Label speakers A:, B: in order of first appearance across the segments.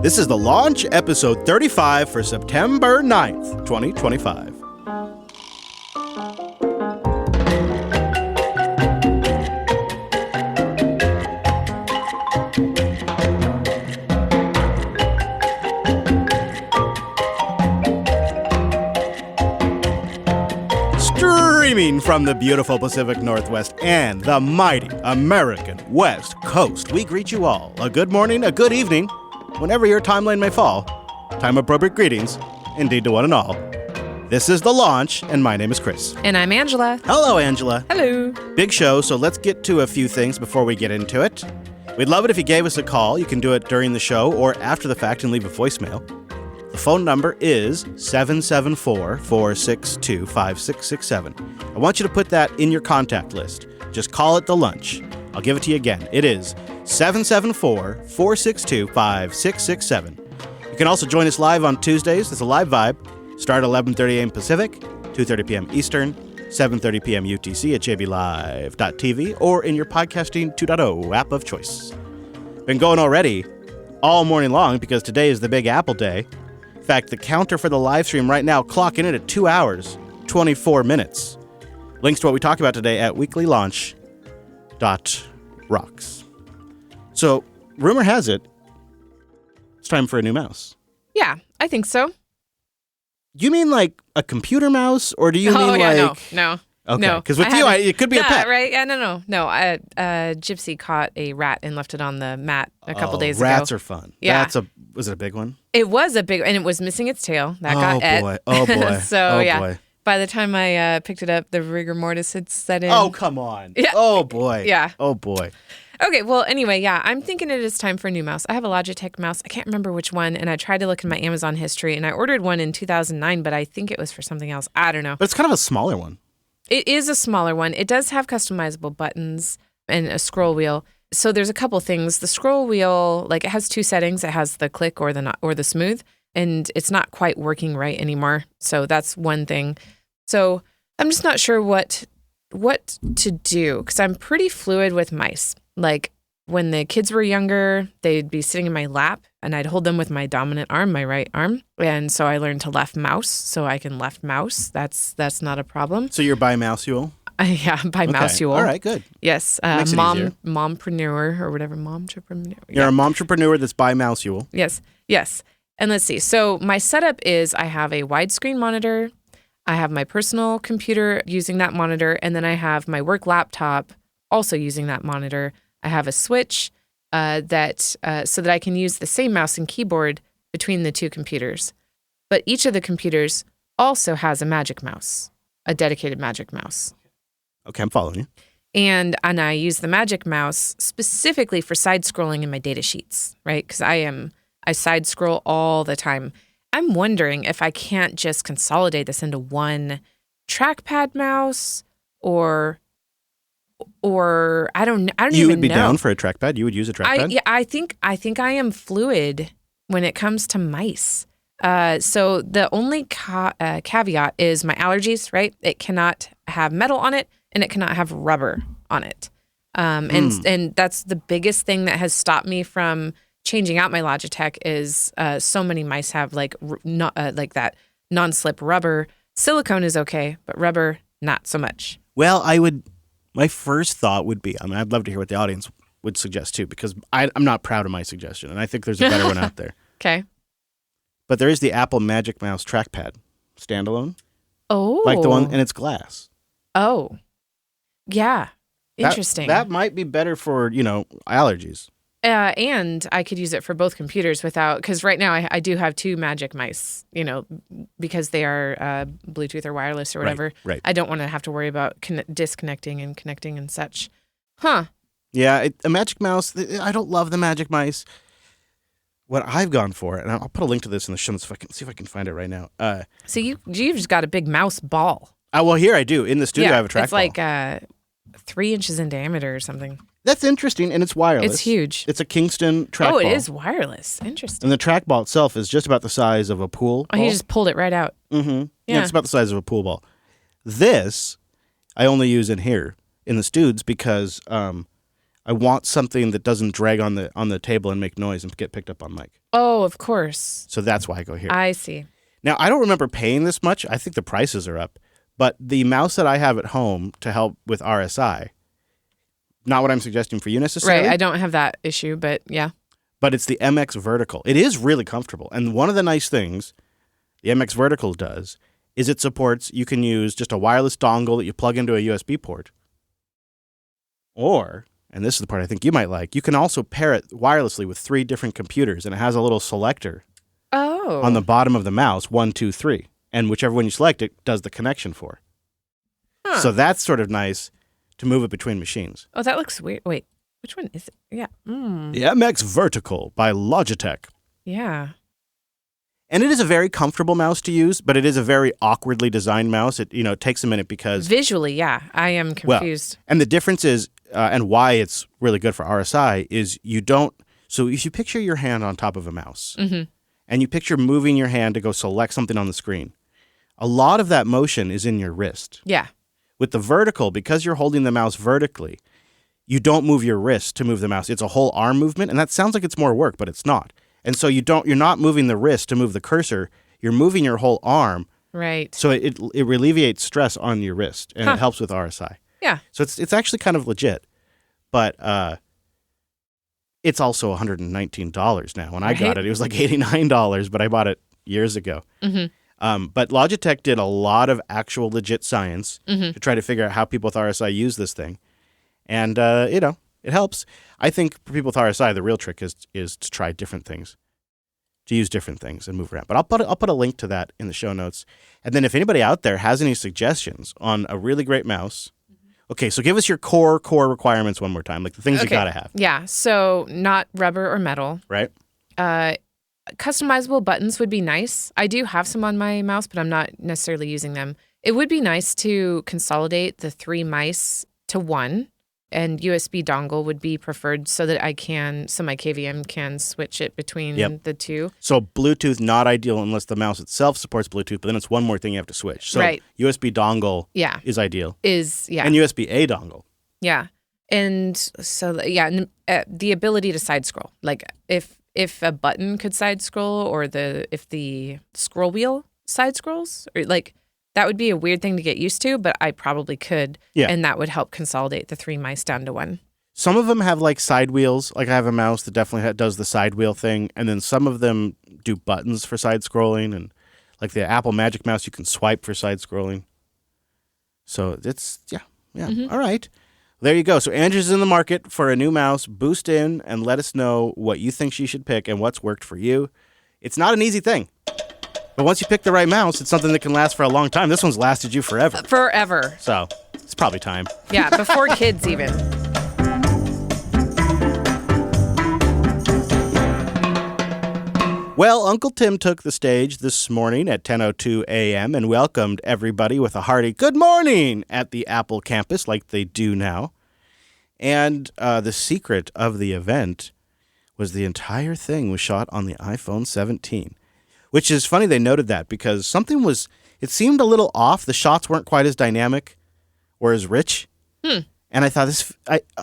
A: This is The Launch, episode 35 for September 9th, 2025. Streaming from the beautiful Pacific Northwest and the mighty American West Coast, we greet you all a good morning, a good evening, whenever your timeline may fall. Time-appropriate greetings, indeed to one and all. This is The Launch, and my name is Chris.
B: And I'm Angela.
A: Hello, Angela.
B: Hello.
A: Big show, so let's get to a few things before we get into it. We'd love it if you gave us a call. You can do it during the show or after the fact and leave a voicemail. The phone number is 774-462-5667. I want you to put that in your contact list. Just call it The Lunch. I'll give it to you again. It is 774-462-5667. You can also join us live on Tuesdays. It's a live vibe. Start at 11:30 a.m. Pacific, 2:30 p.m. Eastern, 7:30 p.m. UTC at jblive.tv or in your Podcasting 2.0 app of choice. Been going already all morning long because today is the Big Apple Day. In fact, the counter for the live stream right now clocking in at 2 hours, 24 minutes. Links to what we talk about today at weeklylaunch.rocks. So, rumor has it, it's time for a new mouse.
B: Yeah, I think so.
A: You mean like a computer mouse, or do you mean like...
B: No.
A: Okay, because with you, it could be a pet.
B: Right? Yeah, no. Gypsy caught a rat and left it on the mat a couple days ago.
A: Rats are fun.
B: Yeah.
A: Was it a big one?
B: It was a big, and it was missing its tail. That got et.
A: Oh, boy.
B: So, yeah.
A: Boy.
B: By the time I picked it up, the rigor mortis had set in.
A: Oh, come on.
B: Yeah.
A: Oh, boy.
B: Yeah.
A: Oh, boy.
B: Okay, well, anyway, yeah, I'm thinking it is time for a new mouse. I have a Logitech mouse. I can't remember which one, and I tried to look in my Amazon history, and I ordered one in 2009, but I think it was for something else. I don't know.
A: But it's kind of a smaller one.
B: It is a smaller one. It does have customizable buttons and a scroll wheel. So there's a couple things. The scroll wheel, like it has two settings. It has the click or the smooth, and it's not quite working right anymore. So that's one thing. So I'm just not sure what to do because I'm pretty fluid with mice. Like when the kids were younger, they'd be sitting in my lap and I'd hold them with my dominant arm, my right arm. And so I learned to left mouse so I can left mouse. That's not a problem.
A: So you're by mouseual?
B: Yeah, by mouseual.
A: All right, good.
B: Yes. Mompreneur or whatever. Momtrepreneur.
A: You're a momtrepreneur that's by mouseual.
B: Yes. And let's see. So my setup is I have a widescreen monitor. I have my personal computer using that monitor. And then I have my work laptop also using that monitor. I have a switch so that I can use the same mouse and keyboard between the two computers. But each of the computers also has a magic mouse, a dedicated magic mouse.
A: Okay, I'm following you.
B: And I use the magic mouse specifically for side scrolling in my data sheets, right? Because I side scroll all the time. I'm wondering if I can't just consolidate this into one trackpad mouse or I don't even know.
A: You would be down for a trackpad? You would use a trackpad?
B: I think I am fluid when it comes to mice. So the only caveat is my allergies, right? It cannot have metal on it and it cannot have rubber on it. And that's the biggest thing that has stopped me from changing out my Logitech is so many mice have like that non-slip rubber. Silicone is okay, but rubber, not so much.
A: Well, my first thought would be, I'd love to hear what the audience would suggest too, because I'm not proud of my suggestion, and I think there's a better one out there.
B: Okay.
A: But there is the Apple Magic Mouse trackpad, standalone.
B: Oh.
A: Like the one, and it's glass.
B: Oh. Yeah. Interesting.
A: That might be better for, allergies.
B: And I could use it for both computers because right now I do have two Magic Mice, because they are Bluetooth or wireless or whatever.
A: Right.
B: I don't want to have to worry about disconnecting and connecting and such. Huh.
A: Yeah, a Magic Mouse, I don't love the Magic Mice. What I've gone for, and I'll put a link to this in the show notes if I can find it right now.
B: So you've just got a big mouse ball.
A: Well, here I do. In the studio, I have a trackball.
B: It's like 3 inches in diameter or something.
A: That's interesting, and it's wireless.
B: It's huge.
A: It's a Kingston trackball.
B: Oh, it is wireless. Interesting.
A: And the trackball itself is just about the size of a pool ball.
B: Oh, he just pulled it right out.
A: Mm-hmm. Yeah, it's about the size of a pool ball. This, I only use in here, in the studs, because I I want something that doesn't drag on the table and make noise and get picked up on mic.
B: Oh, of course.
A: So that's why I go here.
B: I see.
A: Now, I don't remember paying this much. I think the prices are up. But the mouse that I have at home to help with RSI, not what I'm suggesting for you necessarily.
B: Right. I don't have that issue, but yeah.
A: But it's the MX Vertical. It is really comfortable. And one of the nice things the MX Vertical does is it supports, you can use just a wireless dongle that you plug into a USB port. Or, and this is the part I think you might like, you can also pair it wirelessly with 3 different computers, and it has a little selector on the bottom of the mouse, 1, 2, 3. And whichever one you select, it does the connection for.
B: Huh.
A: So that's sort of nice to move it between machines.
B: Oh, that looks weird. Wait, which one is it? Yeah.
A: The MX Vertical by Logitech.
B: Yeah.
A: And it is a very comfortable mouse to use, but it is a very awkwardly designed mouse. It takes a minute because
B: Visually, yeah. I am confused.
A: Well, and the difference is, and why it's really good for RSI, is you don't. So if you picture your hand on top of a mouse, and you picture moving your hand to go select something on the screen, a lot of that motion is in your wrist.
B: Yeah.
A: With the vertical, because you're holding the mouse vertically, you don't move your wrist to move the mouse. It's a whole arm movement, and that sounds like it's more work, but it's not. And so you're not moving the wrist to move the cursor. You're moving your whole arm.
B: Right.
A: So it alleviates stress on your wrist, and it helps with RSI.
B: Yeah.
A: So it's actually kind of legit, but it's also $119 now. When I got it, it was like $89, but I bought it years ago. But Logitech did a lot of actual legit science to try to figure out how people with RSI use this thing, and it helps. I think for people with RSI, the real trick is to try different things, to use different things and move around. But I'll put a link to that in the show notes. And then if anybody out there has any suggestions on a really great mouse, okay, so give us your core requirements one more time, like the things you gotta have.
B: Yeah, so not rubber or metal.
A: Right.
B: Customizable buttons would be nice. I do have some on my mouse, but I'm not necessarily using them. It would be nice to consolidate the 3 mice to 1. And USB dongle would be preferred so that my KVM can switch it between the 2.
A: So Bluetooth, not ideal unless the mouse itself supports Bluetooth, but then it's one more thing you have to switch. So USB dongle is ideal. And USB-A dongle.
B: Yeah. And so, the ability to side scroll. Like if a button could side scroll or if the scroll wheel side scrolls, or like, that would be a weird thing to get used to, but I probably could. Yeah. And that would help consolidate the 3 mice down to 1.
A: Some of them have like side wheels. Like I have a mouse that definitely does the side wheel thing. And then some of them do buttons for side scrolling. And like the Apple Magic Mouse, you can swipe for side scrolling. So it's, All right. There you go. So Andrew's in the market for a new mouse. Boost in and let us know what you think she should pick and what's worked for you. It's not an easy thing. But once you pick the right mouse, it's something that can last for a long time. This one's lasted you forever.
B: Forever.
A: So it's probably time.
B: Yeah, before kids even.
A: Well, Uncle Tim took the stage this morning at 10:02 a.m. and welcomed everybody with a hearty good morning at the Apple campus like they do now. And the secret of the event was the entire thing was shot on the iPhone 17. Which is funny they noted that because it seemed a little off. The shots weren't quite as dynamic or as rich. And I thought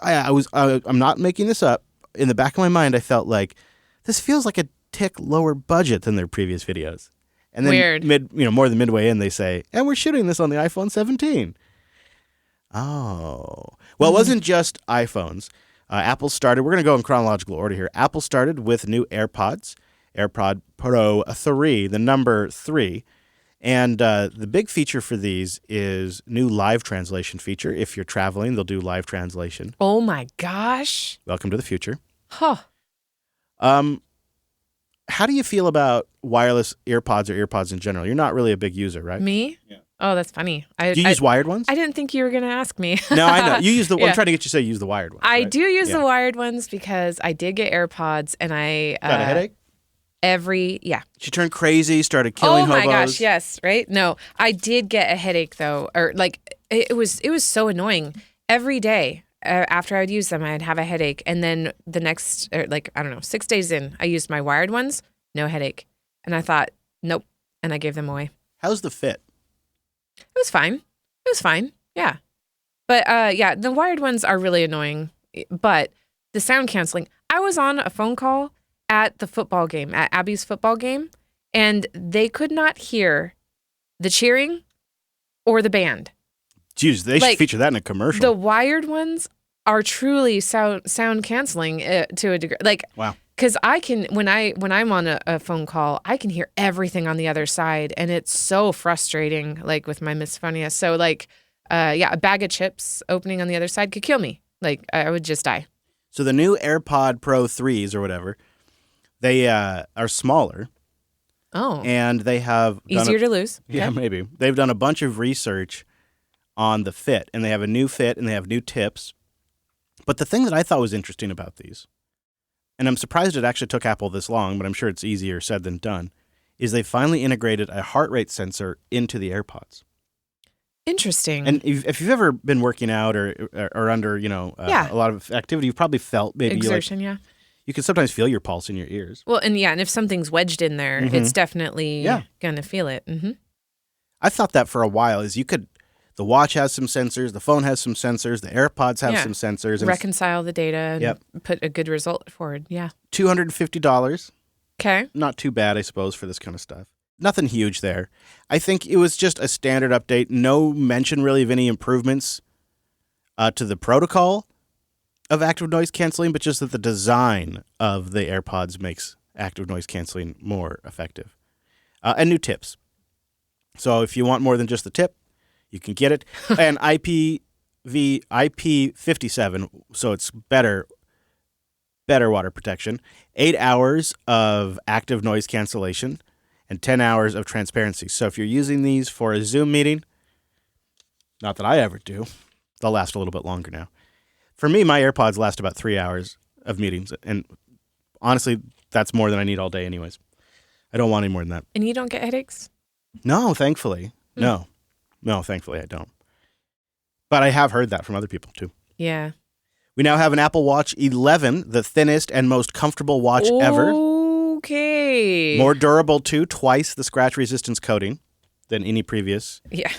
A: I'm not making this up. In the back of my mind, I felt like this feels like a tick lower budget than their previous videos. And then
B: Weird.
A: More than midway in, they say, and we're shooting this on the iPhone 17. Oh, well, it wasn't just iPhones. Apple started, we're going to go in chronological order here. Apple started with new AirPods. AirPod Pro 3, the number 3. And the big feature for these is new live translation feature. If you're traveling, they'll do live translation.
B: Oh my gosh.
A: Welcome to the future.
B: Huh.
A: How do you feel about wireless earpods or earpods in general? You're not really a big user, right?
B: Me? Yeah. Oh, that's funny.
A: Do you use wired ones?
B: I didn't think you were going to ask me.
A: No, I know. You use I'm trying to get you to say use the wired ones.
B: I do use the wired ones because I did get AirPods and I...
A: Got a headache?
B: She
A: turned crazy, started killing hobos.
B: Oh my gosh, yes, right? No, I did get a headache though, or like it was so annoying. Every day after I would use them, I'd have a headache, and then the next, 6 days in, I used my wired ones, no headache, and I thought, nope, and I gave them away.
A: How's the fit?
B: It was fine. Yeah, but the wired ones are really annoying. But the sound canceling, I was on a phone call at the football game, at Abby's football game, and they could not hear the cheering or the band.
A: Jeez, they should feature that in a commercial.
B: The wired ones are truly sound canceling to a degree. Like,
A: wow.
B: Because I can, when I'm on a phone call, I can hear everything on the other side, and it's so frustrating. Like with my misophonia, so like, a bag of chips opening on the other side could kill me. Like I would just die.
A: So the new AirPod Pro 3s or whatever, they are smaller.
B: Oh,
A: and they have
B: easier to lose.
A: Yeah,
B: okay.
A: Maybe they've done a bunch of research on the fit, and they have a new fit, and they have new tips. But the thing that I thought was interesting about these, and I'm surprised it actually took Apple this long, but I'm sure it's easier said than done, is they finally integrated a heart rate sensor into the AirPods.
B: Interesting.
A: And if you've ever been working out or under, a lot of activity, you've probably felt maybe
B: exertion,
A: you can sometimes feel your pulse in your ears.
B: Well, and if something's wedged in there, it's definitely going to feel it. Mm-hmm.
A: I thought that for a while the watch has some sensors, the phone has some sensors, the AirPods have some sensors. And
B: reconcile the data and put a good result forward. Yeah.
A: $250.
B: Okay.
A: Not too bad, I suppose, for this kind of stuff. Nothing huge there. I think it was just a standard update. No mention really of any improvements to the protocol of active noise canceling, but just that the design of the AirPods makes active noise canceling more effective. And new tips. So if you want more than just the tip, you can get it. And IP57, so it's better water protection, 8 hours of active noise cancellation, and 10 hours of transparency. So if you're using these for a Zoom meeting, not that I ever do, they'll last a little bit longer now. For me, my AirPods last about 3 hours of meetings. And honestly, that's more than I need all day anyways. I don't want any more than that.
B: And you don't get headaches?
A: No, thankfully. No, thankfully I don't. But I have heard that from other people too.
B: Yeah.
A: We now have an Apple Watch 11, the thinnest and most comfortable watch ever.
B: Okay.
A: More durable too, twice the scratch resistance coating than any previous.
B: Yeah.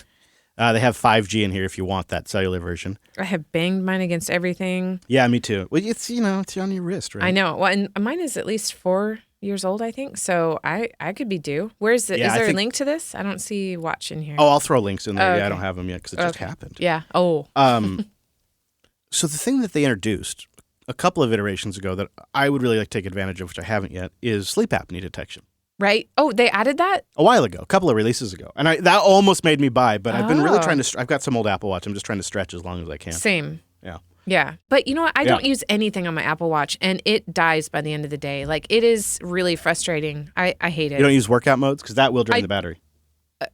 A: They have 5G in here if you want that cellular version.
B: I have banged mine against everything.
A: Yeah, me too. Well, it's it's on your wrist, right?
B: I know. Well, and mine is at least 4 years old, I think. So I could be due. Where's it? Is there a link to this? I don't see watch in here.
A: Oh, I'll throw links in there.
B: Okay.
A: Yeah, I don't have them yet because it just happened.
B: Yeah. Oh.
A: So the thing that they introduced a couple of iterations ago that I would really like to take advantage of, which I haven't yet, is sleep apnea detection.
B: Right. Oh, they added that?
A: A while ago, a couple of releases ago. And that almost made me buy, but I've been really trying to, I've got some old Apple Watch. I'm just trying to stretch as long as I can.
B: Same.
A: Yeah.
B: Yeah. But you know what? I don't use anything on my Apple Watch, and it dies by the end of the day. Like, it is really frustrating. I hate it.
A: You don't use workout modes? Because that will drain the battery.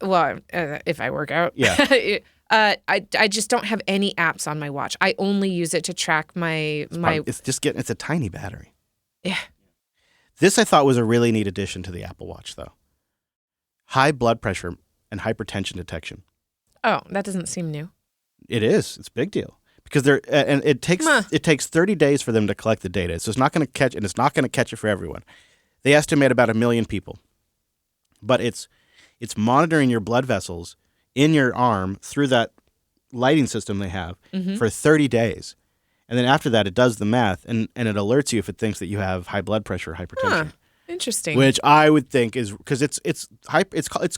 B: If I work out.
A: Yeah.
B: I just don't have any apps on my watch. I only use it to track my...
A: It's a tiny battery.
B: Yeah.
A: This I thought was a really neat addition to the Apple Watch, though. High blood pressure and hypertension detection.
B: Oh, that doesn't seem new.
A: It is. It's a big deal. Because it takes 30 days for them to collect the data. So it's not going to catch, and it's not going to catch it for everyone. They estimate about 1 million people. But it's monitoring your blood vessels in your arm through that lighting system they have for 30 days. And then after that, it does the math, and it alerts you if it thinks that you have high blood pressure or hypertension.
B: Huh. Interesting.
A: Which I would think is because it's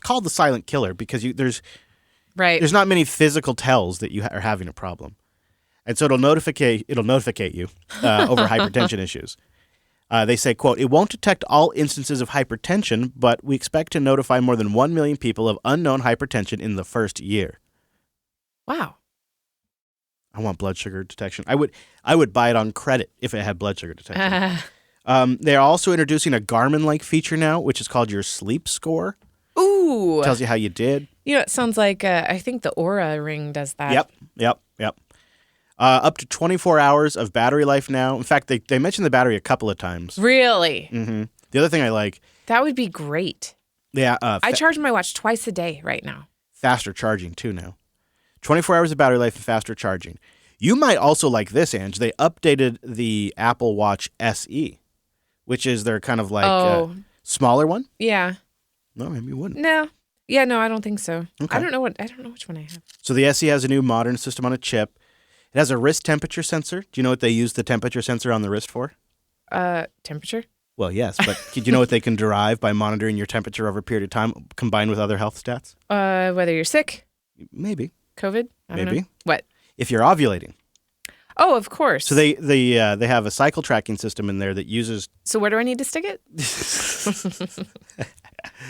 A: called the silent killer because there's not many physical tells that you are having a problem, and so it'll notificate you over hypertension issues. They say, quote, "It won't detect all instances of hypertension, but we expect to notify more than 1 million people of unknown hypertension in the first year."
B: Wow.
A: I want blood sugar detection. I would buy it on credit if it had blood sugar detection. They're also introducing a Garmin-like feature now, which is called your sleep score.
B: Ooh.
A: Tells you how you did.
B: You know, it sounds like, I think the Aura ring does that.
A: Yep. Up to 24 hours of battery life now. In fact, they mentioned the battery a couple of times.
B: Really?
A: Mm-hmm. The other thing I like.
B: That would be great.
A: Yeah.
B: I charge my watch twice a day right now.
A: Faster charging, too, now. 24 hours of battery life and faster charging. You might also like this, Ange. They updated the Apple Watch SE, which is their kind of like smaller one.
B: Yeah.
A: No, maybe you wouldn't.
B: No. Yeah, no, I don't think so.
A: Okay.
B: I don't know which one I have.
A: So the SE has a new modern system on a chip. It has a wrist temperature sensor. Do you know what they use the temperature sensor on the wrist for?
B: Temperature?
A: Well, yes, but do you know what they can derive by monitoring your temperature over a period of time combined with other health stats?
B: Whether you're sick,
A: Maybe.
B: COVID? I don't
A: Maybe.
B: know. What?
A: If you're ovulating.
B: Oh, of course.
A: So they have a cycle tracking system in there that uses...
B: So where do I need to stick it?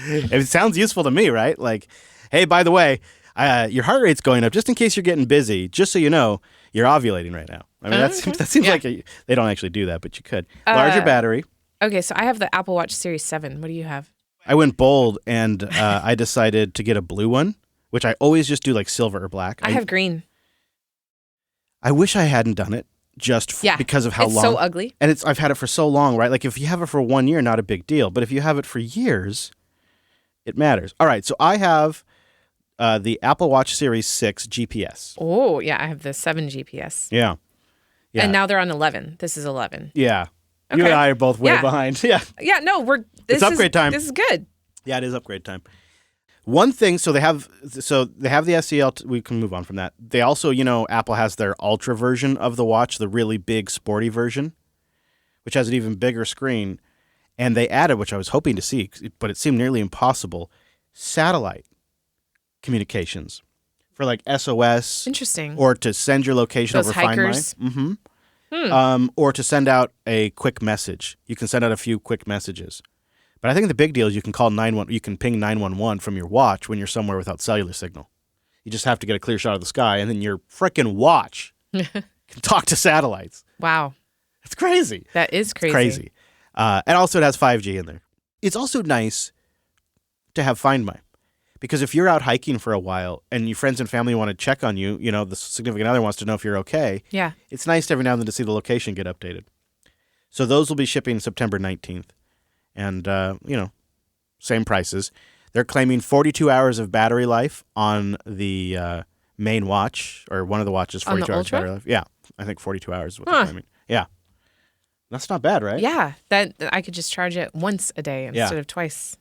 A: It sounds useful to me, right? Like, hey, by the way, your heart rate's going up just in case you're getting busy. Just so you know, you're ovulating right now. I mean, that seems like they don't actually do that, but you could. Larger battery.
B: Okay, so I have the Apple Watch Series 7. What do you have?
A: I went bold, and I decided to get a blue one, which I always just do like silver or black.
B: I have green.
A: I wish I hadn't done it because of how long.
B: It's so ugly.
A: And I've had it for so long, right? Like if you have it for 1 year, not a big deal. But if you have it for years, it matters. All right, so I have the Apple Watch Series 6 GPS.
B: Oh, yeah, I have the 7 GPS.
A: Yeah.
B: And now they're on 11. This is 11.
A: Yeah.
B: Okay.
A: You and I are both way behind. Yeah.
B: Yeah, no,
A: it's upgrade time.
B: This is good.
A: Yeah, it is upgrade time. One thing, so they have the SEL. We can move on from that. They also, Apple has their Ultra version of the watch, the really big sporty version, which has an even bigger screen. And they added, which I was hoping to see, but it seemed nearly impossible, satellite communications for like SOS.
B: Interesting.
A: Or to send your location
B: Those
A: over
B: hikers.
A: Find My. Mm-hmm. Or to send out a quick message. You can send out a few quick messages. But I think the big deal is you can you can ping 911 from your watch when you're somewhere without cellular signal. You just have to get a clear shot of the sky, and then your frickin' watch can talk to satellites.
B: Wow.
A: It's crazy.
B: That is crazy.
A: It's crazy. And also it has 5G in there. It's also nice to have Find My. Because if you're out hiking for a while and your friends and family want to check on you, the significant other wants to know if you're okay.
B: Yeah.
A: It's nice every now and then to see the location get updated. So those will be shipping September 19th. And, same prices. They're claiming 42 hours of battery life on the main watch, or one of the watches, 42 hours
B: Ultra?
A: battery life. Yeah, I think 42 hours is what they're claiming. Yeah. That's not bad, right?
B: Yeah, that I could just charge it once a day instead of twice.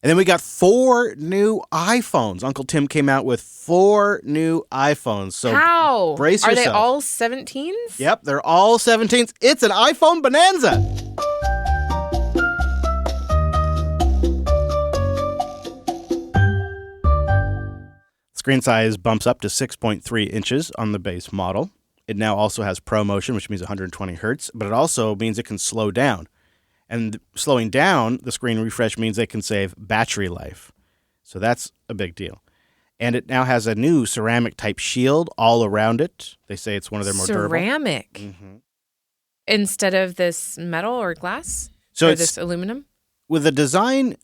A: And then we got 4 new iPhones. Uncle Tim came out with 4 new iPhones. So
B: how?
A: Brace yourself.
B: Are they all 17s?
A: Yep, they're all 17s. It's an iPhone bonanza. Screen size bumps up to 6.3 inches on the base model. It now also has ProMotion, which means 120 hertz, but it also means it can slow down. And slowing down the screen refresh means they can save battery life. So that's a big deal. And it now has a new ceramic-type shield all around it. They say it's one of their more durable.
B: Ceramic? Mm-hmm. Instead of this metal or glass?
A: So
B: or
A: it's,
B: this aluminum?
A: Well, the design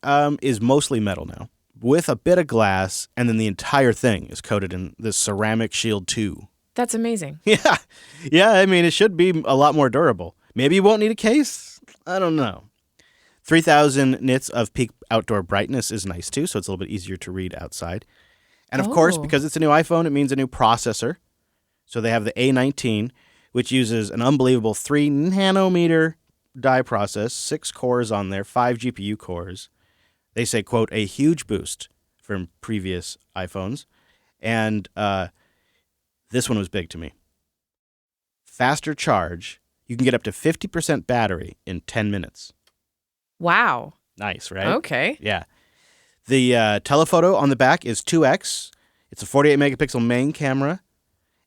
A: is mostly metal now, with a bit of glass, and then the entire thing is coated in this ceramic shield too.
B: That's amazing.
A: Yeah. Yeah, I mean, it should be a lot more durable. Maybe you won't need a case. I don't know. 3,000 nits of peak outdoor brightness is nice too, so it's a little bit easier to read outside. And of course, because it's a new iPhone, it means a new processor. So they have the A19, which uses an unbelievable 3 nanometer die process, 6 cores on there, 5 GPU cores. They say, quote, a huge boost from previous iPhones. And this one was big to me. Faster charge. You can get up to 50% battery in 10 minutes.
B: Wow.
A: Nice, right?
B: Okay.
A: Yeah. The telephoto on the back is 2x. It's a 48 megapixel main camera.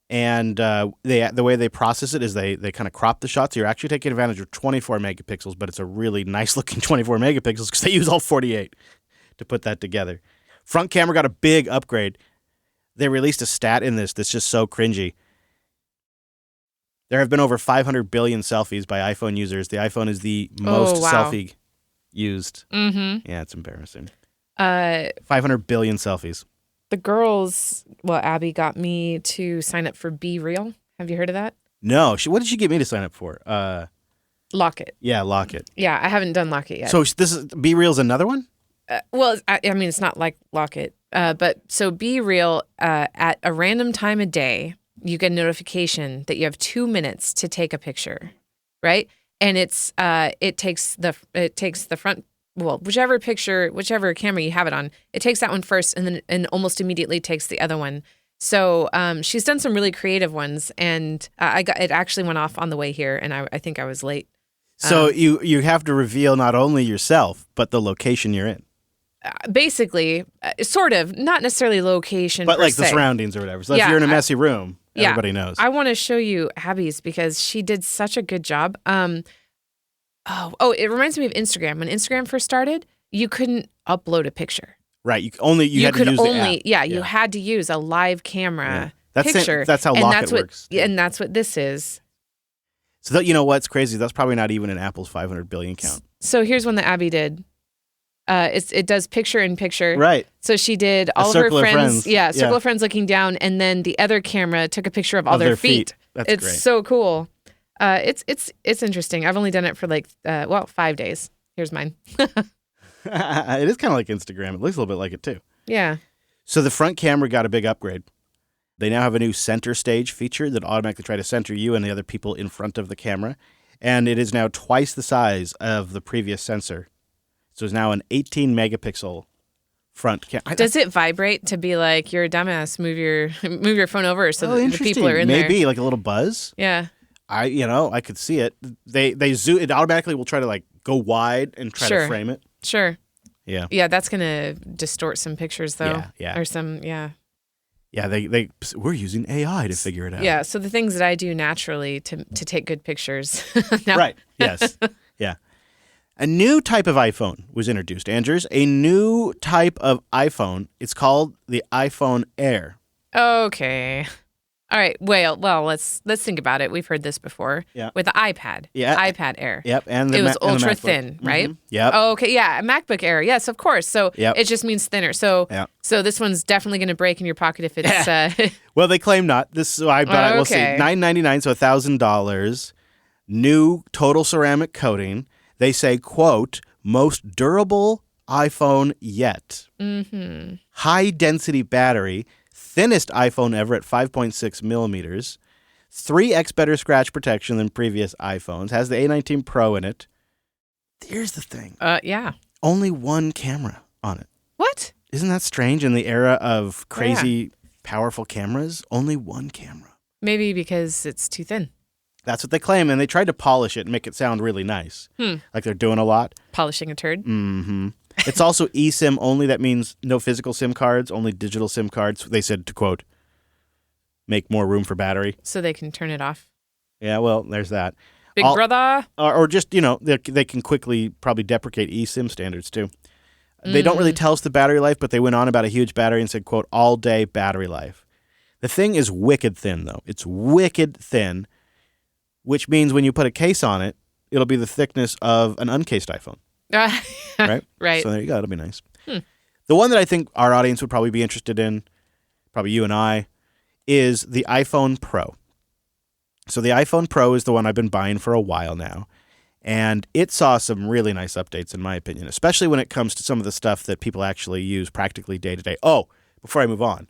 A: And the way they process it is they kind of crop the shots. So you're actually taking advantage of 24 megapixels, but it's a really nice looking 24 megapixels because they use all 48 to put that together. Front camera got a big upgrade. They released a stat in this that's just so cringy. There have been over 500 billion selfies by iPhone users. The iPhone is the most selfie used.
B: Mm-hmm.
A: Yeah, it's embarrassing. 500 billion selfies.
B: The girls, Abby got me to sign up for Be Real. Have you heard of that?
A: No. What did she get me to sign up for?
B: Lock It.
A: Yeah, Lock It.
B: Yeah, I haven't done Lock It yet.
A: So this is Be Real's another one?
B: I mean, it's not like Lock It. But so Be Real, at a random time of day, you get a notification that you have 2 minutes to take a picture, right? And it takes the front, whichever camera you have it on, it takes that one first, and then almost immediately takes the other one, So she's done some really creative ones, and it actually went off on the way here, and I think I was late.
A: So you have to reveal not only yourself, but the location you're in.
B: Basically, sort of, not necessarily location,
A: but
B: per
A: like
B: se.
A: The surroundings or whatever. So if you're in a messy room,
B: yeah,
A: everybody knows.
B: I want to show you Abby's because she did such a good job. It reminds me of Instagram. When Instagram first started, you couldn't upload a picture.
A: Right. You had to use the app.
B: Yeah, you had to use a live camera picture.
A: That's how Locket works.
B: Yeah, and that's what this is.
A: So you know what's crazy? That's probably not even in Apple's 500 billion count.
B: So here's one that Abby did. It does picture in picture.
A: Right.
B: So she did all of her friends. Yeah, circle of friends looking down, and then the other camera took a picture of all their feet.
A: That's
B: it's
A: great.
B: So cool. It's interesting. I've only done it for 5 days. Here's mine.
A: It is kind of like Instagram. It looks a little bit like it too.
B: Yeah.
A: So the front camera got a big upgrade. They now have a new center stage feature that automatically try to center you and the other people in front of the camera. And it is now twice the size of the previous sensor. So it's now an 18 megapixel front camera.
B: Does it vibrate to be like, you're a dumbass, move your phone over so that the people are in there?
A: Maybe like a little buzz.
B: Yeah.
A: I could see it. They zoom. It automatically will try to like go wide and try to frame it.
B: Sure.
A: Yeah.
B: Yeah, that's gonna distort some pictures though.
A: Yeah.
B: Or some Yeah,
A: we're using AI to figure it out.
B: Yeah. So the things that I do naturally to take good pictures.
A: Right. Yes. Yeah. A new type of iPhone was introduced, Andrews. A new type of iPhone. It's called the iPhone Air.
B: Okay. All right. Well, let's think about it. We've heard this before.
A: Yeah.
B: With the iPad.
A: Yeah.
B: iPad Air.
A: Yep. And
B: it was ultra
A: MacBook.
B: thin, right?
A: Mm-hmm. Yep.
B: Oh, okay. Yeah. A MacBook Air. Yes, of course. So it just means thinner. So this one's definitely going to break in your pocket if it's.
A: Well, they claim not. We'll see. $999, so $1,000. New total ceramic coating. They say, quote, most durable iPhone yet.
B: Mm-hmm.
A: High density battery. Thinnest iPhone ever at 5.6 millimeters. 3x better scratch protection than previous iPhones. Has the A19 Pro in it. Here's the thing.
B: Yeah.
A: Only one camera on it.
B: What?
A: Isn't that strange in the era of crazy, powerful cameras? Only one camera.
B: Maybe because it's too thin.
A: That's what they claim, and they tried to polish it and make it sound really nice. Like they're doing a lot.
B: Polishing a turd?
A: Mm-hmm. It's also eSIM only. That means no physical SIM cards, only digital SIM cards. They said to, quote, make more room for battery.
B: So they can turn it off.
A: Yeah, well, there's that.
B: Big brother.
A: Or just, they can quickly probably deprecate eSIM standards too. They don't really tell us the battery life, but they went on about a huge battery and said, quote, all day battery life. The thing is wicked thin, though. It's wicked thin, which means when you put a case on it, it'll be the thickness of an uncased iPhone. Right?
B: Right.
A: So there you go. It'll be nice. The one that I think our audience would probably be interested in, probably you and I, is the iPhone Pro. So the iPhone Pro is the one I've been buying for a while now. And it saw some really nice updates, in my opinion, especially when it comes to some of the stuff that people actually use practically day to day. Oh, before I move on.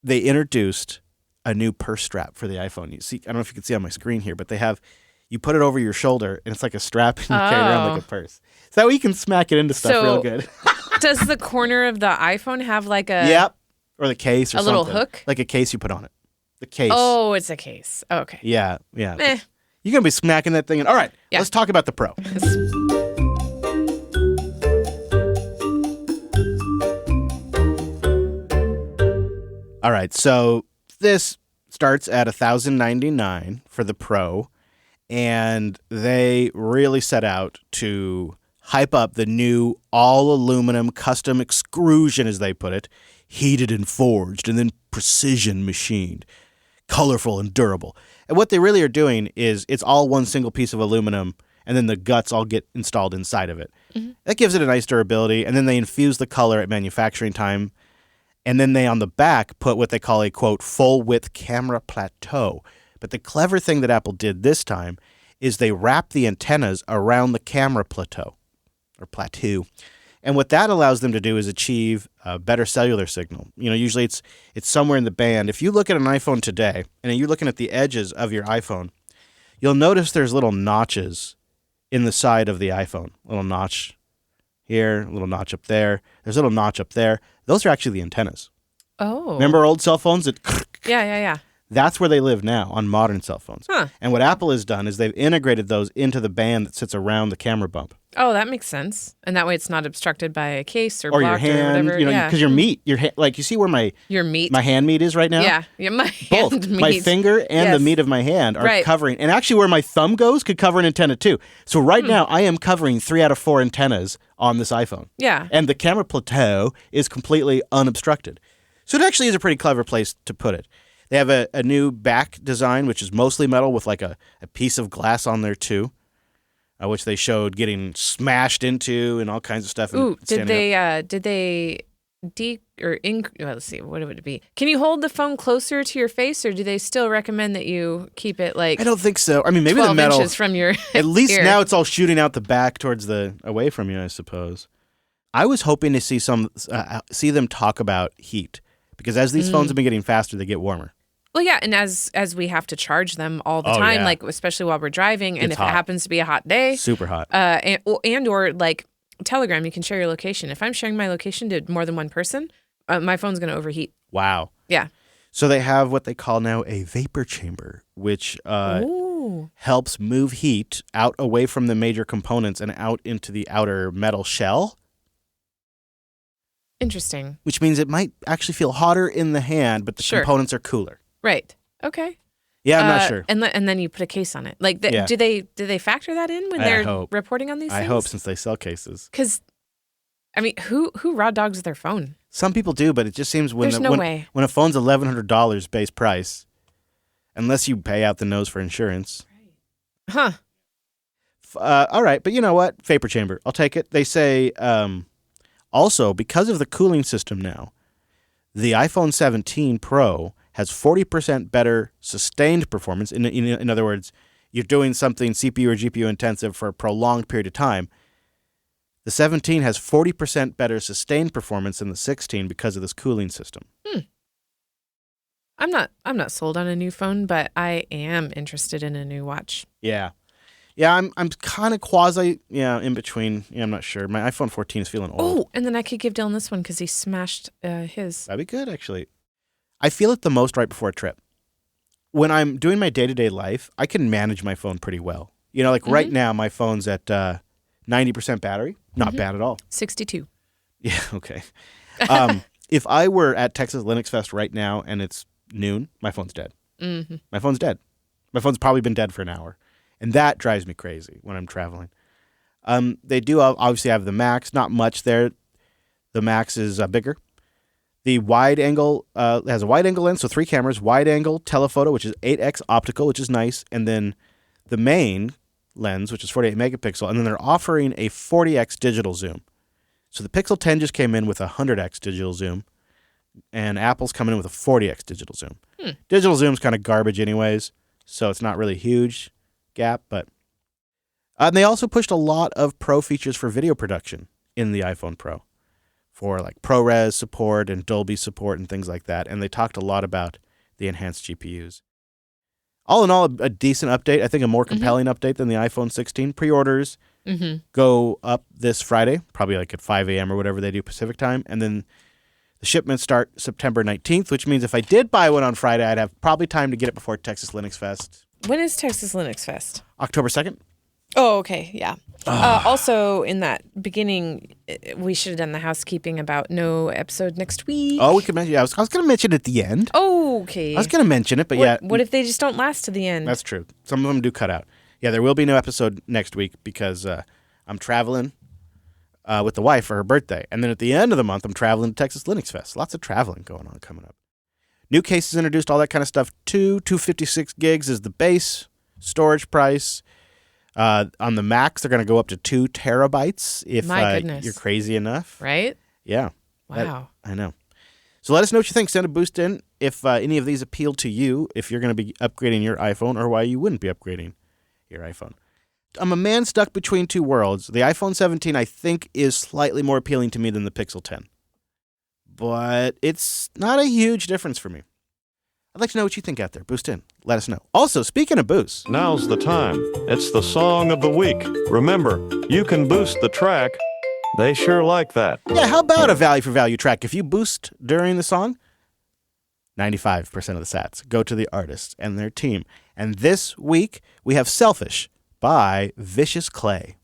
A: They introduced a new purse strap for the iPhone. You see, I don't know if you can see on my screen here, but they have, you put it over your shoulder and it's like a strap and you carry it around like a purse. So that way you can smack it into stuff real good.
B: Does the corner of the iPhone have like a...
A: Yep. Or the case or something.
B: A little hook?
A: Like a case you put on it. The case.
B: Oh, it's a case. Okay.
A: Yeah. You're going to be smacking that thing in. All right. Let's talk about the Pro. All right. So this starts at $1,099 for the Pro. And they really set out to hype up the new all-aluminum custom extrusion, as they put it, heated and forged and then precision machined, colorful and durable. And what they really are doing is it's all one single piece of aluminum, and then the guts all get installed inside of it. Mm-hmm. That gives it a nice durability, and then they infuse the color at manufacturing time, and then they, on the back, put what they call a, quote, full-width camera plateau. But the clever thing that Apple did this time is they wrap the antennas around the camera plateau. And what that allows them to do is achieve a better cellular signal. Usually it's somewhere in the band. If you look at an iPhone today, and you're looking at the edges of your iPhone, you'll notice there's little notches in the side of the iPhone. A little notch here, a little notch up there. There's a little notch up there. Those are actually the antennas.
B: Oh.
A: Remember old cell phones that
B: Yeah.
A: That's where they live now on modern cell phones.
B: Huh.
A: And what Apple has done is they've integrated those into the band that sits around the camera bump.
B: Oh, that makes sense. And that way it's not obstructed by a case or
A: Or your
B: blocked
A: hand,
B: or whatever.
A: because your meat, like you see where my
B: meat.
A: my hand meat is right now?
B: Yeah, my
A: Both.
B: hand meat.
A: My finger and the meat of my hand are covering. And actually where my thumb goes could cover an antenna too. So right now I am covering 3 out of 4 antennas on this iPhone.
B: Yeah.
A: And the camera plateau is completely unobstructed. So it actually is a pretty clever place to put it. They have a new back design, which is mostly metal with like a piece of glass on there too, which they showed getting smashed into and all kinds of stuff.
B: Ooh, did they let's see, what would it be? Can you hold the phone closer to your face, or do they still recommend that you keep it like?
A: I don't think so. I mean, maybe
B: 12
A: the metal
B: inches from your
A: at least
B: ear.
A: now it's all shooting out the back towards away from you, I suppose. I was hoping to see them talk about heat, because as these phones have been getting faster, they get warmer.
B: Well, yeah, and as we have to charge them all the time,
A: yeah.
B: like especially while we're driving, and
A: It's
B: if
A: hot.
B: it happens to be a hot day,
A: Super hot.
B: or like Telegram, you can share your location. If I'm sharing my location to more than one person, my phone's going to overheat.
A: Wow.
B: Yeah.
A: So they have what they call now a vapor chamber, which helps move heat out away from the major components and out into the outer metal shell.
B: Interesting.
A: Which means it might actually feel hotter in the hand, but the components are cooler.
B: Right. Okay.
A: Yeah, I'm not sure.
B: And then you put a case on it. Like,
A: Yeah.
B: do they factor that in when they're reporting on these things?
A: I hope, since they sell cases.
B: Because, I mean, who raw dogs their phone?
A: Some people do, but it just seems when a phone's $1,100 base price, unless you pay out the nose for insurance.
B: Huh.
A: All right, but you know what? Vapor chamber. I'll take it. They say also, because of the cooling system now, the iPhone 17 Pro has 40% better sustained performance. In other words, you're doing something CPU or GPU intensive for a prolonged period of time. The 17 has 40% better sustained performance than the 16 because of this cooling system.
B: I'm not sold on a new phone, but I am interested in a new watch.
A: Yeah. Yeah, I'm kind of quasi, in between. Yeah, I'm not sure. My iPhone 14 is feeling old.
B: Oh, and then I could give Dylan this one because he smashed his.
A: That'd be good, actually. I feel it the most right before a trip. When I'm doing my day-to-day life, I can manage my phone pretty well. Right now, my phone's at 90% battery. Not bad at all.
B: 62.
A: Yeah, okay. If I were at Texas Linux Fest right now and it's noon, my phone's dead.
B: Mm-hmm.
A: My phone's dead. My phone's probably been dead for an hour. And that drives me crazy when I'm traveling. They do obviously have the Max. Not much there. The Max is bigger. The wide angle has a wide angle lens, so 3 cameras, wide angle, telephoto, which is 8x optical, which is nice, and then the main lens, which is 48 megapixel, and then they're offering a 40x digital zoom. So the Pixel 10 just came in with a 100x digital zoom, and Apple's coming in with a 40x digital zoom. Digital zoom's kind of garbage anyways, so it's not really a huge gap, but and they also pushed a lot of pro features for video production in the iPhone Pro, for like ProRes support and Dolby support and things like that. And they talked a lot about the enhanced GPUs. All in all, a decent update. I think a more compelling update than the iPhone 16. Pre-orders go up this Friday, probably like at 5 a.m. or whatever they do Pacific time. And then the shipments start September 19th, which means if I did buy one on Friday, I'd have probably time to get it before Texas Linux Fest.
B: When is Texas Linux Fest?
A: October 2nd.
B: Oh, okay. Yeah. Also, in that beginning, we should have done the housekeeping about no episode next week.
A: Oh, we could mention. Yeah, I was going to mention it at the end.
B: Oh, okay.
A: I was going to mention it, but
B: What if they just don't last to the end?
A: That's true. Some of them do cut out. Yeah, there will be no episode next week because I'm traveling with the wife for her birthday. And then at the end of the month, I'm traveling to Texas Linux Fest. Lots of traveling going on coming up. New cases introduced, all that kind of stuff. 256 gigs is the base storage price. On the Macs, they're going to go up to 2 terabytes if you're crazy enough.
B: Right?
A: Yeah.
B: Wow.
A: I know. So let us know what you think. Send a boost in if any of these appeal to you, if you're going to be upgrading your iPhone, or why you wouldn't be upgrading your iPhone. I'm a man stuck between two worlds. The iPhone 17, I think, is slightly more appealing to me than the Pixel 10. But it's not a huge difference for me. I'd like to know what you think out there. Boost in. Let us know. Also, speaking of boosts.
C: Now's the time. It's the song of the week. Remember, you can boost the track. They sure like that.
A: Yeah, how about a value for value track? If you boost during the song, 95% of the sats go to the artists and their team. And this week, we have Selfish by Vicious Clay.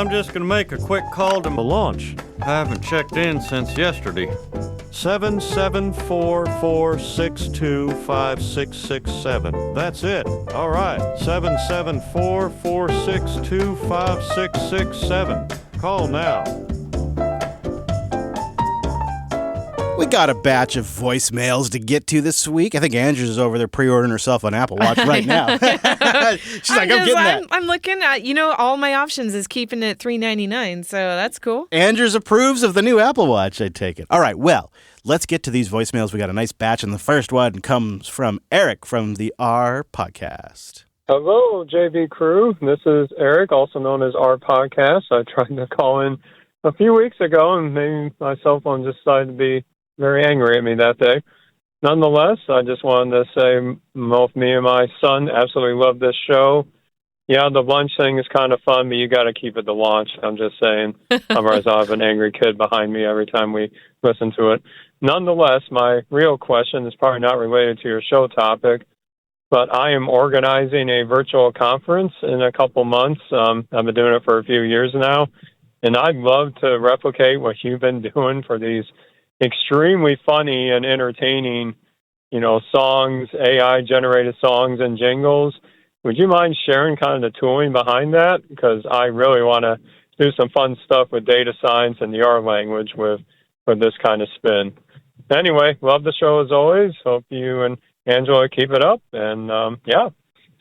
C: I'm just going to make a quick call to my launch. I haven't checked in since yesterday. 774-462-5667. That's it. All right. 774-462-5667. Call now.
A: We got a batch of voicemails to get to this week. I think Andrews is over there pre-ordering herself an Apple Watch right now. She's like, I'm getting that.
B: I'm looking at, all my options is keeping it $399, so that's cool.
A: Andrews approves of the new Apple Watch, I take it. All right, well, let's get to these voicemails. We got a nice batch, and the first one comes from Eric from the R Podcast.
D: Hello, JV crew. This is Eric, also known as R Podcast. I tried to call in a few weeks ago, and maybe my cell phone just decided to be very angry at me that day. Nonetheless, I just wanted to say both me and my son absolutely love this show. yeah, the lunch thing is kind of fun, but you got to keep it to launch. I'm just saying. Otherwise, I'll have an angry kid behind me every time we listen to it. Nonetheless, my real question is probably not related to your show topic, but I am organizing a virtual conference in a couple months. I've been doing it for a few years now, and I'd love to replicate what you've been doing for these extremely funny and entertaining, songs, AI-generated songs and jingles. Would you mind sharing kind of the tooling behind that? Because I really want to do some fun stuff with data science and the R language with this kind of spin. Anyway, love the show as always. Hope you and Angela keep it up. And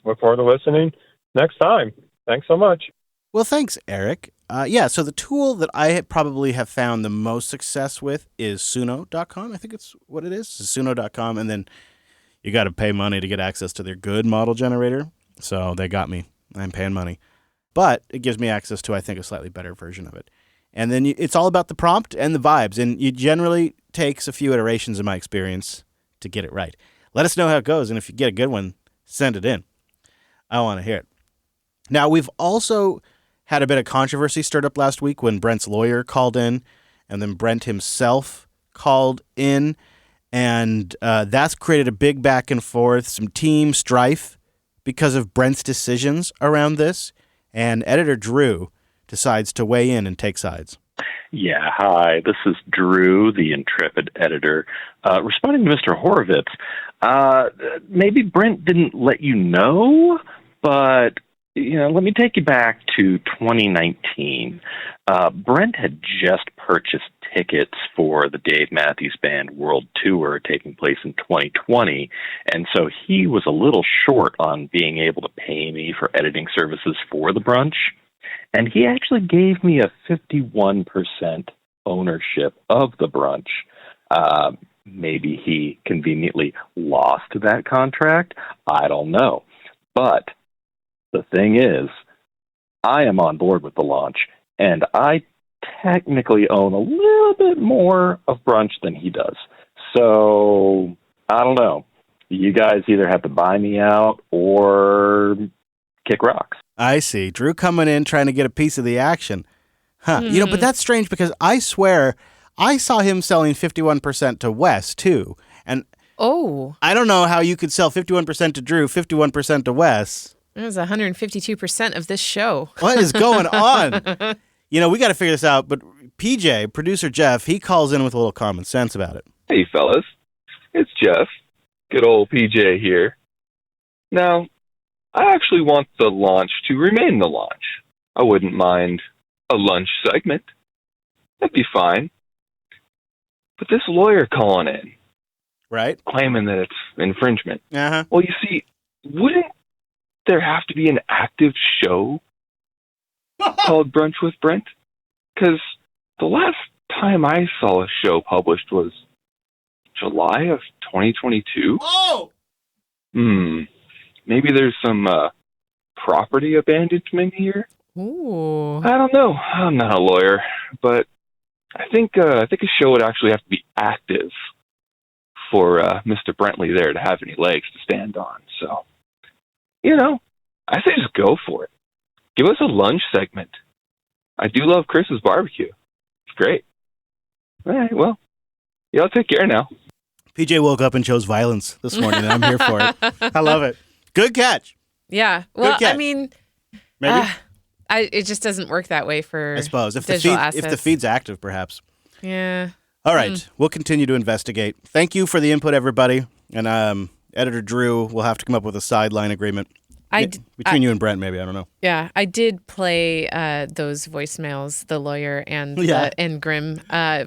D: look forward to listening next time. Thanks so much.
A: Well, thanks, Eric. So the tool that I probably have found the most success with is Suno.com. I think it's what it is, Suno.com. And then you got to pay money to get access to their good model generator. So they got me. I'm paying money. But it gives me access to, I think, a slightly better version of it. And then it's all about the prompt and the vibes. And it generally takes a few iterations, in my experience, to get it right. Let us know how it goes. And if you get a good one, send it in. I want to hear it. Now, we've also had a bit of controversy stirred up last week when Brent's lawyer called in, and then Brent himself called in. And that's created a big back and forth, some team strife because of Brent's decisions around this. And editor Drew decides to weigh in and take sides.
E: Yeah, hi. This is Drew, the intrepid editor. Responding to Mr. Horowitz, maybe Brent didn't let you know, but let me take you back to 2019. Brent had just purchased tickets for the Dave Matthews Band World Tour taking place in 2020, and so he was a little short on being able to pay me for editing services for the brunch, and he actually gave me a 51% ownership of the brunch. Maybe he conveniently lost that contract. I don't know. But the thing is, I am on board with the launch, and I technically own a little bit more of brunch than he does. So, I don't know. You guys either have to buy me out or kick rocks.
A: I see. Drew coming in trying to get a piece of the action. Huh. But that's strange because I swear I saw him selling 51% to Wes, too. And I don't know how you could sell 51% to Drew, 51% to Wes.
B: It was 152% of this show.
A: What is going on? We got to figure this out. But PJ, producer Jeff, he calls in with a little common sense about it.
F: Hey, fellas. It's Jeff. Good old PJ here. Now, I actually want the launch to remain the launch. I wouldn't mind a lunch segment. That'd be fine. But this lawyer calling in,
A: right,
F: claiming that it's infringement.
A: Uh-huh.
F: Well, you see, wouldn't there have to be an active show called Brunch with Brent? Because the last time I saw a show published was July of 2022.
A: Oh!
F: Maybe there's some property abandonment here.
B: Ooh.
F: I don't know. I'm not a lawyer, but I think a show would actually have to be active for Mr. Brentley there to have any legs to stand on. So, I say just go for it. Give us a lunch segment. I do love Chris's barbecue. It's great. All right, well, y'all take care now.
A: PJ woke up and chose violence this morning, and I'm here for it. I love it. Good catch.
B: Yeah. Well,
A: Good catch.
B: I mean,
A: maybe
B: it just doesn't work that way for
A: I suppose if
B: assets.
A: the feed's active, perhaps.
B: Yeah.
A: All right, we'll continue to investigate. Thank you for the input, everybody. And editor Drew will have to come up with a sideline agreement between you and Brent. Maybe, I don't know.
B: Yeah, I did play those voicemails, the lawyer and and Grim,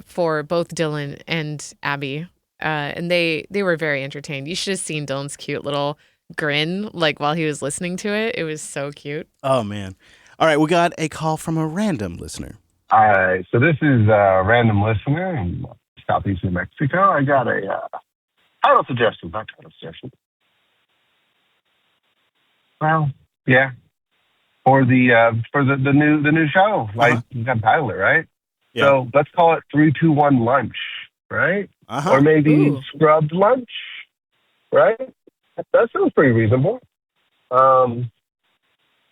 B: for both Dylan and Abby, and they were very entertained. You should have seen Dylan's cute little grin while he was listening to it. It was so cute.
A: Oh man! All right, we got a call from a random listener.
G: Hi, so this is a random listener in southeast New Mexico. I got a title suggestion, not title suggestion. Well, yeah, for the new show, you got to title it, right? Yeah. So let's call it 3-2-1 lunch, right? Or maybe scrubbed lunch, right? That sounds pretty reasonable.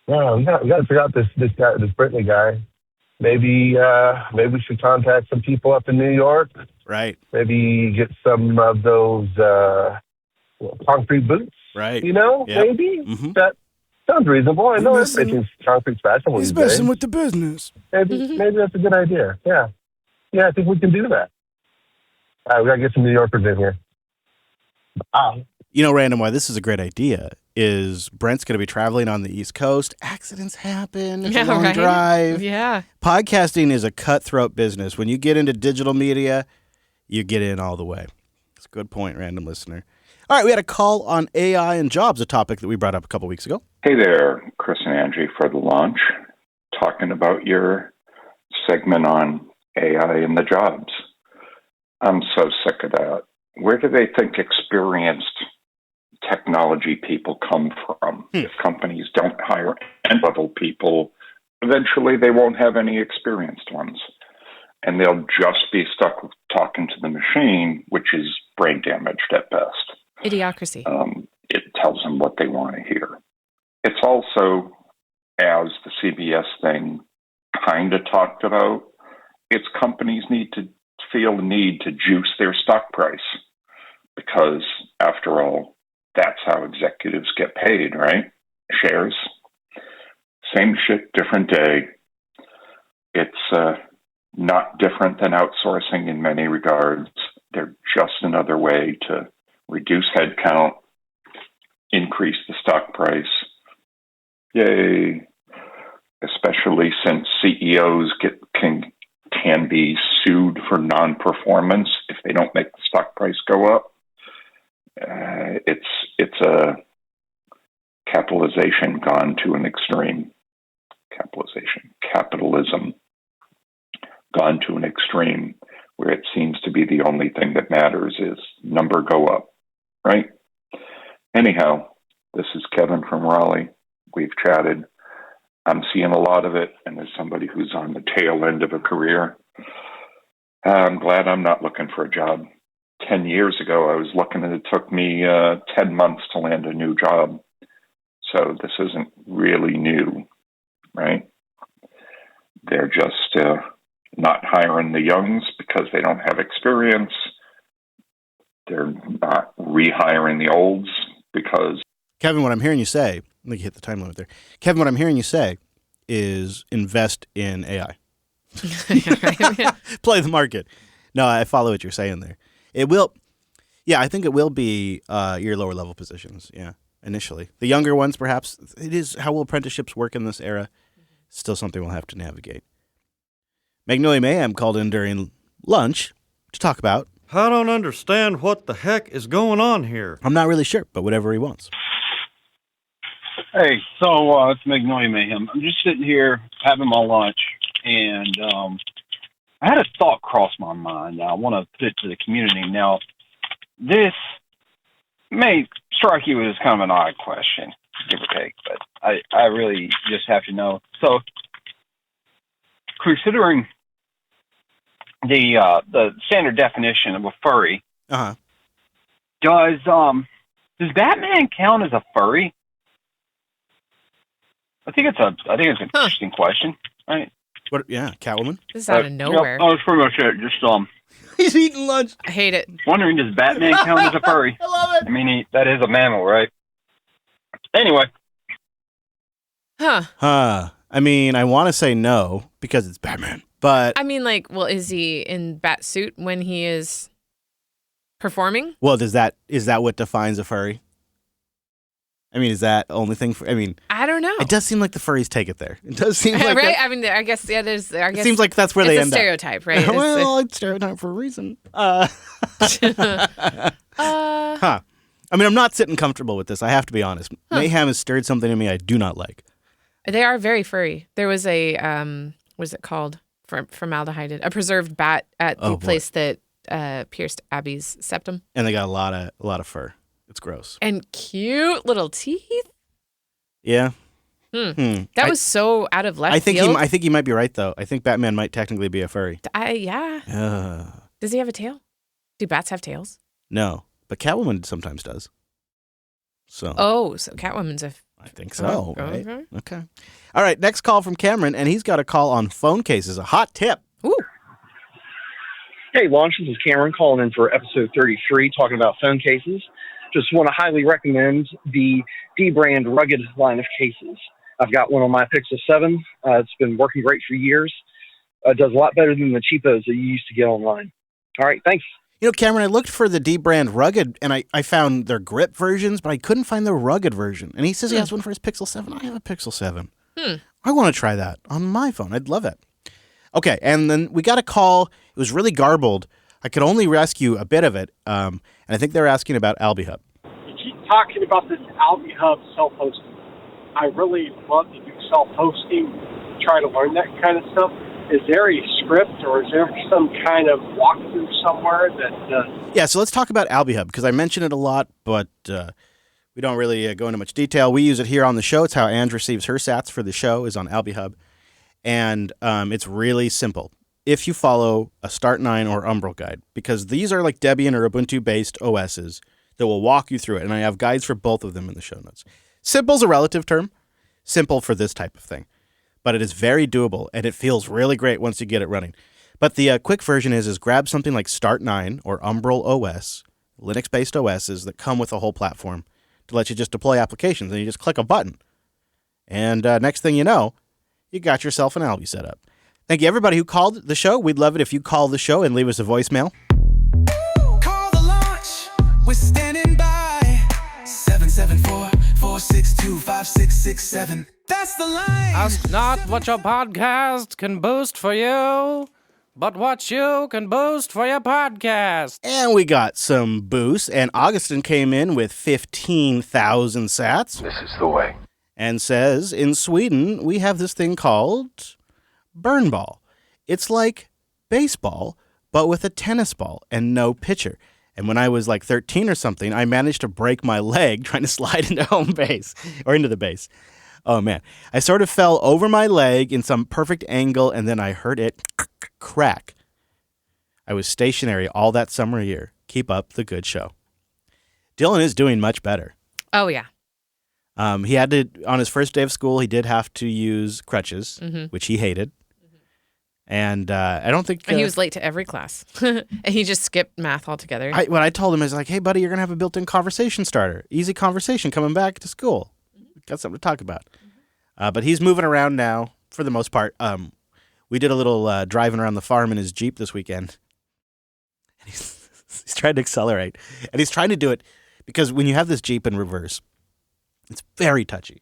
G: Yeah, we got to figure out this Brittany guy. Maybe we should contact some people up in New York.
A: Right.
G: Maybe get some of those concrete boots.
A: Right.
G: Yep. Maybe that sounds reasonable. I know everybody thinks concrete's fashionable these days.
A: He's messing with the business.
G: Maybe that's a good idea. Yeah, I think we can do that. We gotta get some New Yorkers in here.
A: Random, why this is a great idea is Brent's going to be traveling on the East Coast. Accidents happen. It's a long drive.
B: Yeah.
A: Podcasting is a cutthroat business. When you get into digital media, you get in all the way. That's a good point, random listener. All right, we had a call on AI and jobs, a topic that we brought up a couple weeks ago.
H: Hey there, Chris and Angie for the launch. Talking about your segment on AI and the jobs. I'm so sick of that. Where do they think experienced technology people come from? If companies don't hire entry-level people, eventually they won't have any experienced ones. And they'll just be stuck with talking to the machine, which is brain damaged at best.
B: Idiocracy.
H: It tells them what they want to hear. It's also, as the CBS thing kind of talked about, it's companies need to feel the need to juice their stock price. Because, after all, that's how executives get paid, right? Shares. Same shit, different day. It's not different than outsourcing in many regards. They're just another way to reduce headcount, increase the stock price. Yay. Especially since CEOs can be sued for non-performance if they don't make the stock price go up. It's a capitalization gone to an extreme. Capitalism gone to an extreme where it seems to be the only thing that matters is number go up, right? Anyhow, this is Kevin from Raleigh. We've chatted. I'm seeing a lot of it, and as somebody who's on the tail end of a career, I'm glad I'm not looking for a job. 10 years ago, I was looking, and it took me 10 months to land a new job. So this isn't really new, right? They're just not hiring the youngs because they don't have experience. They're not rehiring the olds because...
A: Kevin, what I'm hearing you say, let me hit the time limit there. Kevin, what I'm hearing you say is invest in AI. Play the market. No, I follow what you're saying there. It will, I think it will be your lower level positions, initially. The younger ones, perhaps. It is, how will apprenticeships work in this era? Still something we'll have to navigate. Magnolia Mayhem called in during lunch to talk about...
C: I don't understand what the heck is going on here.
A: I'm not really sure, but whatever he wants.
I: Hey, so it's Magnolia Mayhem. I'm just sitting here having my lunch, and I had a thought cross my mind. I want to put it to the community. Now, this may strike you as kind of an odd question, give or take, but I really just have to know. So, considering the standard definition of a furry, does Batman count as a furry? I think it's an interesting question, right?
A: What? Yeah, Catwoman.
B: This is out of nowhere.
I: That was pretty much it. Just
A: he's eating lunch.
B: I hate it.
I: Wondering, does Batman count as a furry?
A: I love it.
I: I mean, that is a mammal, right? Anyway.
A: I mean, I want to say no because it's Batman, but
B: I mean, is he in bat suit when he is performing?
A: Well, is that what defines a furry? I mean, is that the only thing
B: I don't know.
A: It does seem like the furries take it there. It does seem like
B: right? I mean, I guess, there's...
A: it seems like that's where they end up.
B: It's a stereotype, right?
A: Well, it's a stereotype for a reason. I mean, I'm not sitting comfortable with this. I have to be honest. Mayhem has stirred something in me I do not like.
B: They are very furry. There was a, what is it called? Formaldehyde. A preserved bat at the place that pierced Abby's septum. And
A: they got a lot of fur. It's gross.
B: And cute little teeth.
A: Yeah.
B: That was so out of left field.
A: I think he might be right, though. I think Batman might technically be a furry.
B: Yeah. Does he have a tail? Do bats have tails?
A: No, but Catwoman sometimes does. So.
B: Oh, so Catwoman's a...
A: I think so, right? Okay. All right, next call from Cameron, and he's got a call on phone cases, a hot tip.
B: Ooh.
J: Hey, Launch, this is Cameron calling in for episode 33, talking about phone cases. Just want to highly recommend the D-brand rugged line of cases. I've got one on my Pixel 7. It's been working great for years. It does a lot better than the cheapos that you used to get online. All right, thanks.
A: You know, Cameron, I looked for the D-brand rugged, and I found their grip versions, but I couldn't find the rugged version. And he says he has one for his Pixel 7. I have a Pixel 7. I want to try that on my phone. I'd love it. Okay, and then we got a call. It was really garbled. I could only rescue a bit of it, and I think they're asking about AlbiHub.
K: You keep talking about this AlbiHub self-hosting. I really love to do self-hosting, try to learn that kind of stuff. Is there a script or is there some kind of walkthrough somewhere that...
A: Yeah, so let's talk about AlbiHub, because I mention it a lot, but we don't really go into much detail. We use it here on the show. It's how Ange receives her sats for the show, is on AlbiHub. And it's really simple if you follow a Start9 or Umbral guide, because these are like Debian or Ubuntu-based OSs that will walk you through it, and I have guides for both of them in the show notes. Simple's a relative term, simple for this type of thing, but it is very doable, and it feels really great once you get it running. But the quick version is grab something like Start9 or Umbral OS, Linux-based OSs that come with a whole platform to let you just deploy applications, and you just click a button. And next thing you know, you got yourself an Albi set up. Thank you, everybody who called the show. We'd love it if you call the show and leave us a voicemail.
L: Call the launch. We're standing by. 774-462-5667. That's the line.
M: Ask not what your podcast can boost for you, but what you can boost for your podcast.
A: And we got some boosts, and Augustin came in with 15,000 sats.
N: This is the way.
A: And says, in Sweden, we have this thing called burn ball. It's like baseball, but with a tennis ball and no pitcher. And when I was like 13 or something, I managed to break my leg trying to slide into home base, or into the base. Oh, man. I sort of fell over my leg in some perfect angle, and then I heard it crack. I was stationary all that summer year. Keep up the good show. Dylan is doing much better.
B: Oh, yeah.
A: He had to, on his first day of school, he did have to use crutches, which he hated. And I don't think...
B: And he was late to every class. And he just skipped math altogether.
A: What I told him is like, hey, buddy, you're going to have a built-in conversation starter. Easy conversation coming back to school. Got something to talk about. But he's moving around now, for the most part. We did a little driving around the farm in his Jeep this weekend. And he's trying to accelerate. And he's trying to do it because when you have this Jeep in reverse, it's very touchy.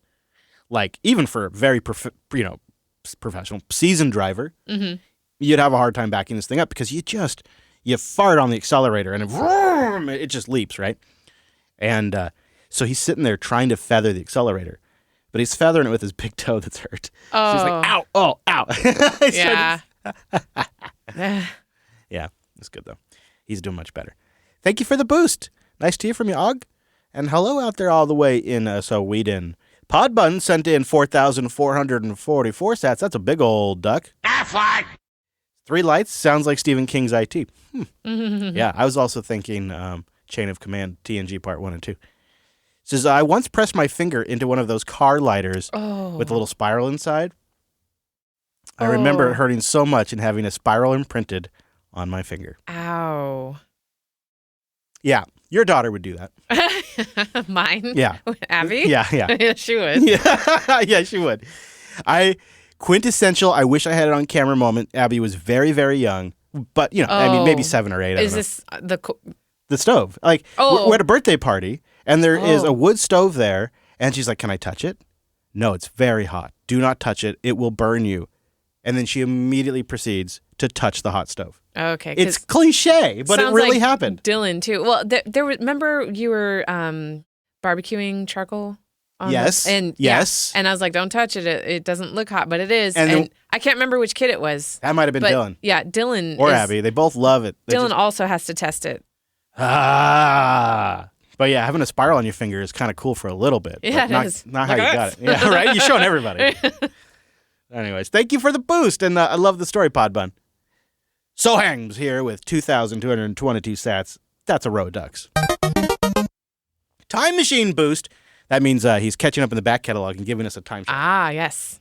A: Like, even for a very professional, seasoned driver, you'd have a hard time backing this thing up because you fart on the accelerator and it just leaps, right? And so he's sitting there trying to feather the accelerator, but he's feathering it with his big toe that's hurt.
B: Oh.
A: She's like, ow, oh, ow.
B: Yeah.
A: Yeah, it's good, though. He's doing much better. Thank you for the boost. Nice to hear from you, Og. And hello out there all the way in Sweden. Podbun sent in 4,444 sats. That's a big old duck.
L: Affleck.
A: 3 lights. Sounds like Stephen King's IT. Yeah, I was also thinking Chain of Command TNG Part 1 and 2. Says, I once pressed my finger into one of those car lighters with a little spiral inside. I remember it hurting so much and having a spiral imprinted on my finger.
B: Ow.
A: Yeah, your daughter would do that.
B: Mine?
A: Yeah.
B: Abby?
A: Yeah.
B: Yeah, she would.
A: Yeah, she would. Quintessential, I wish I had it on camera moment. Abby was very, very young, but, maybe 7 or 8.
B: Is this
A: the stove? Like, we're at a birthday party, and there is a wood stove there, and she's like, can I touch it? No, it's very hot. Do not touch it. It will burn you. And then she immediately proceeds to touch the hot stove.
B: Okay.
A: It's cliche, but it really happened.
B: Dylan, too. Well, there was, remember you were barbecuing charcoal?
A: Yes. Yes.
B: Yeah. And I was like, don't touch it. It doesn't look hot, but it is. And I can't remember which kid it was.
A: That might have been Dylan.
B: Yeah, Dylan.
A: Or Abby. They both love it.
B: Dylan also has to test it.
A: But yeah, having a spiral on your finger is kind of cool for a little bit.
B: Yeah,
A: but not how you got it. Yeah, right? You're showing everybody. Anyways, thank you for the boost, and I love the story, Podbun. So Hangs here with 2,222 sats. That's a row of ducks. Time Machine boost. That means he's catching up in the back catalog and giving us a time check.
B: Ah, yes.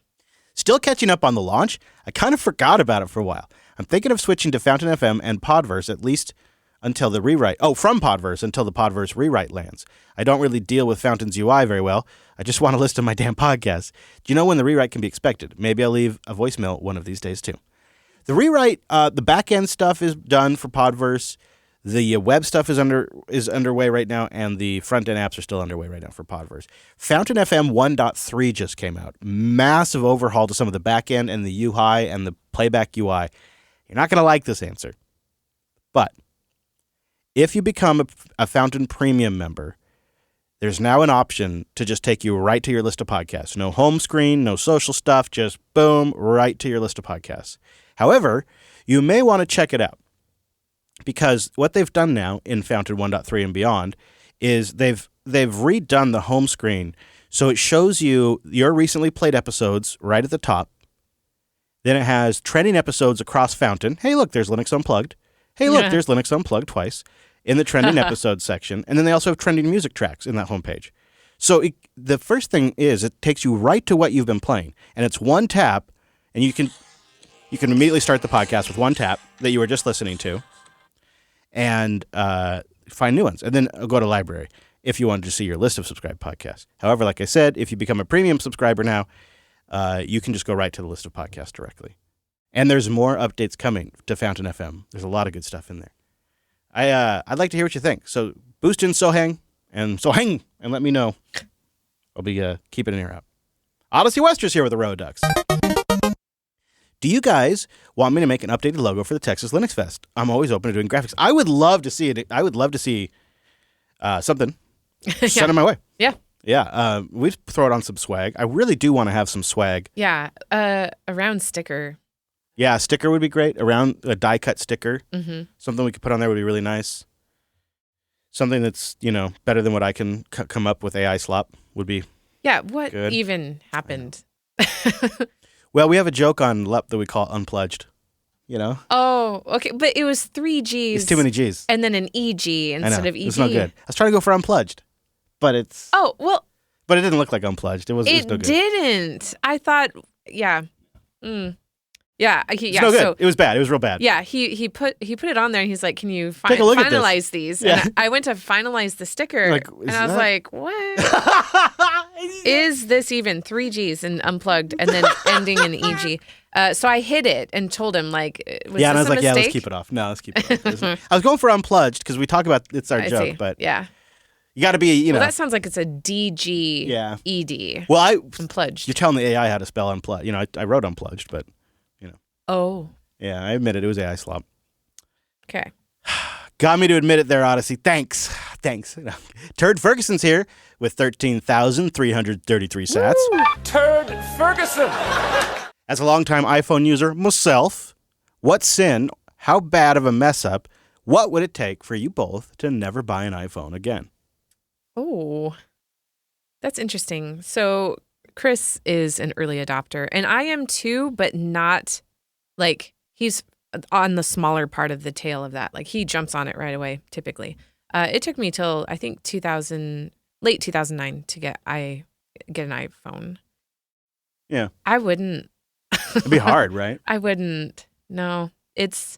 A: Still catching up on the launch. I kind of forgot about it for a while. I'm thinking of switching to Fountain FM and Podverse at least until the rewrite. Oh, from Podverse until the Podverse rewrite lands. I don't really deal with Fountain's UI very well. I just want to listen to my damn podcasts. Do you know when the rewrite can be expected? Maybe I'll leave a voicemail one of these days too. The rewrite, the back end stuff is done for Podverse. The web stuff is underway right now, and the front end apps are still underway right now for Podverse. Fountain FM 1.3 just came out. Massive overhaul to some of the back end and the UI and the playback UI. You're not going to like this answer. But if you become a Fountain Premium member, there's now an option to just take you right to your list of podcasts. No home screen, no social stuff, just boom, right to your list of podcasts. However, you may want to check it out. Because what they've done now in Fountain 1.3 and beyond is they've redone the home screen so it shows you your recently played episodes right at the top. Then it has trending episodes across Fountain. Hey, look, there's Linux Unplugged. Hey, look, there's Linux Unplugged twice in the trending episodes section. And then they also have trending music tracks in that homepage. So the first thing is it takes you right to what you've been playing. And it's one tap, and you can immediately start the podcast with one tap that you were just listening to. And find new ones. And then go to library if you wanted to see your list of subscribed podcasts. However, like I said, if you become a premium subscriber now, you can just go right to the list of podcasts directly. And there's more updates coming to Fountain FM. There's a lot of good stuff in there. I'd like to hear what you think. So boost in Sohang and let me know. I'll be keeping an ear out. Odyssey Wester's here with the Road Ducks. Do you guys want me to make an updated logo for the Texas Linux Fest? I'm always open to doing graphics. I would love to see it. I would love to see something. Send it my way.
B: Yeah.
A: Yeah. We'd throw it on some swag. I really do want to have some swag.
B: Yeah. A round sticker.
A: Yeah, a sticker would be great. A die-cut sticker.
B: Mm-hmm.
A: Something we could put on there would be really nice. Something that's, better than what I can come up with AI slop would be
B: Yeah, what
A: good.
B: Even happened?
A: Well, we have a joke on LEP that we call unplugged,
B: Oh, okay. But it was 3 Gs.
A: It's too many Gs.
B: And then an EG instead of EG.
A: It's not good. I was trying to go for unplugged, but it's...
B: Oh, well...
A: But it didn't look like unplugged. It was no good.
B: It didn't. I thought, yeah. Yeah,
A: it's no good.
B: So,
A: it was bad. It was real bad.
B: Yeah, he put it on there, and he's like, "Can you
A: Take a look at
B: finalize these?"
A: Yeah.
B: And I went to finalize the sticker, and I was like, "What is this even? 3 Gs and unplugged, and then ending in EG." So I hid it and told him, like, "Was this
A: and I was
B: a
A: like,
B: mistake?
A: "Yeah, let's keep it off. No, let's keep it off." I was going for unplugged because we talk about it's our
B: I
A: joke,
B: see.
A: but
B: Yeah,
A: you got to be,
B: Well, that sounds like it's a DG ED.
A: Well,
B: unplugged.
A: You're telling the AI how to spell unplugged. I wrote unplugged, but.
B: Oh.
A: Yeah, I admit it. It was AI slop.
B: Okay.
A: Got me to admit it there, Odyssey. Thanks. Turd Ferguson's here with 13,333 sats.
L: Woo! Turd Ferguson!
A: As a longtime iPhone user myself, what sin, how bad of a mess up, what would it take for you both to never buy an iPhone again?
B: Oh, that's interesting. So Chris is an early adopter, and I am too, but not... Like, he's on the smaller part of the tail of that. Like, he jumps on it right away, typically. It took me till, I think, late 2009 to get an iPhone.
A: Yeah.
B: I wouldn't.
A: It'd be hard, right?
B: I wouldn't. No. It's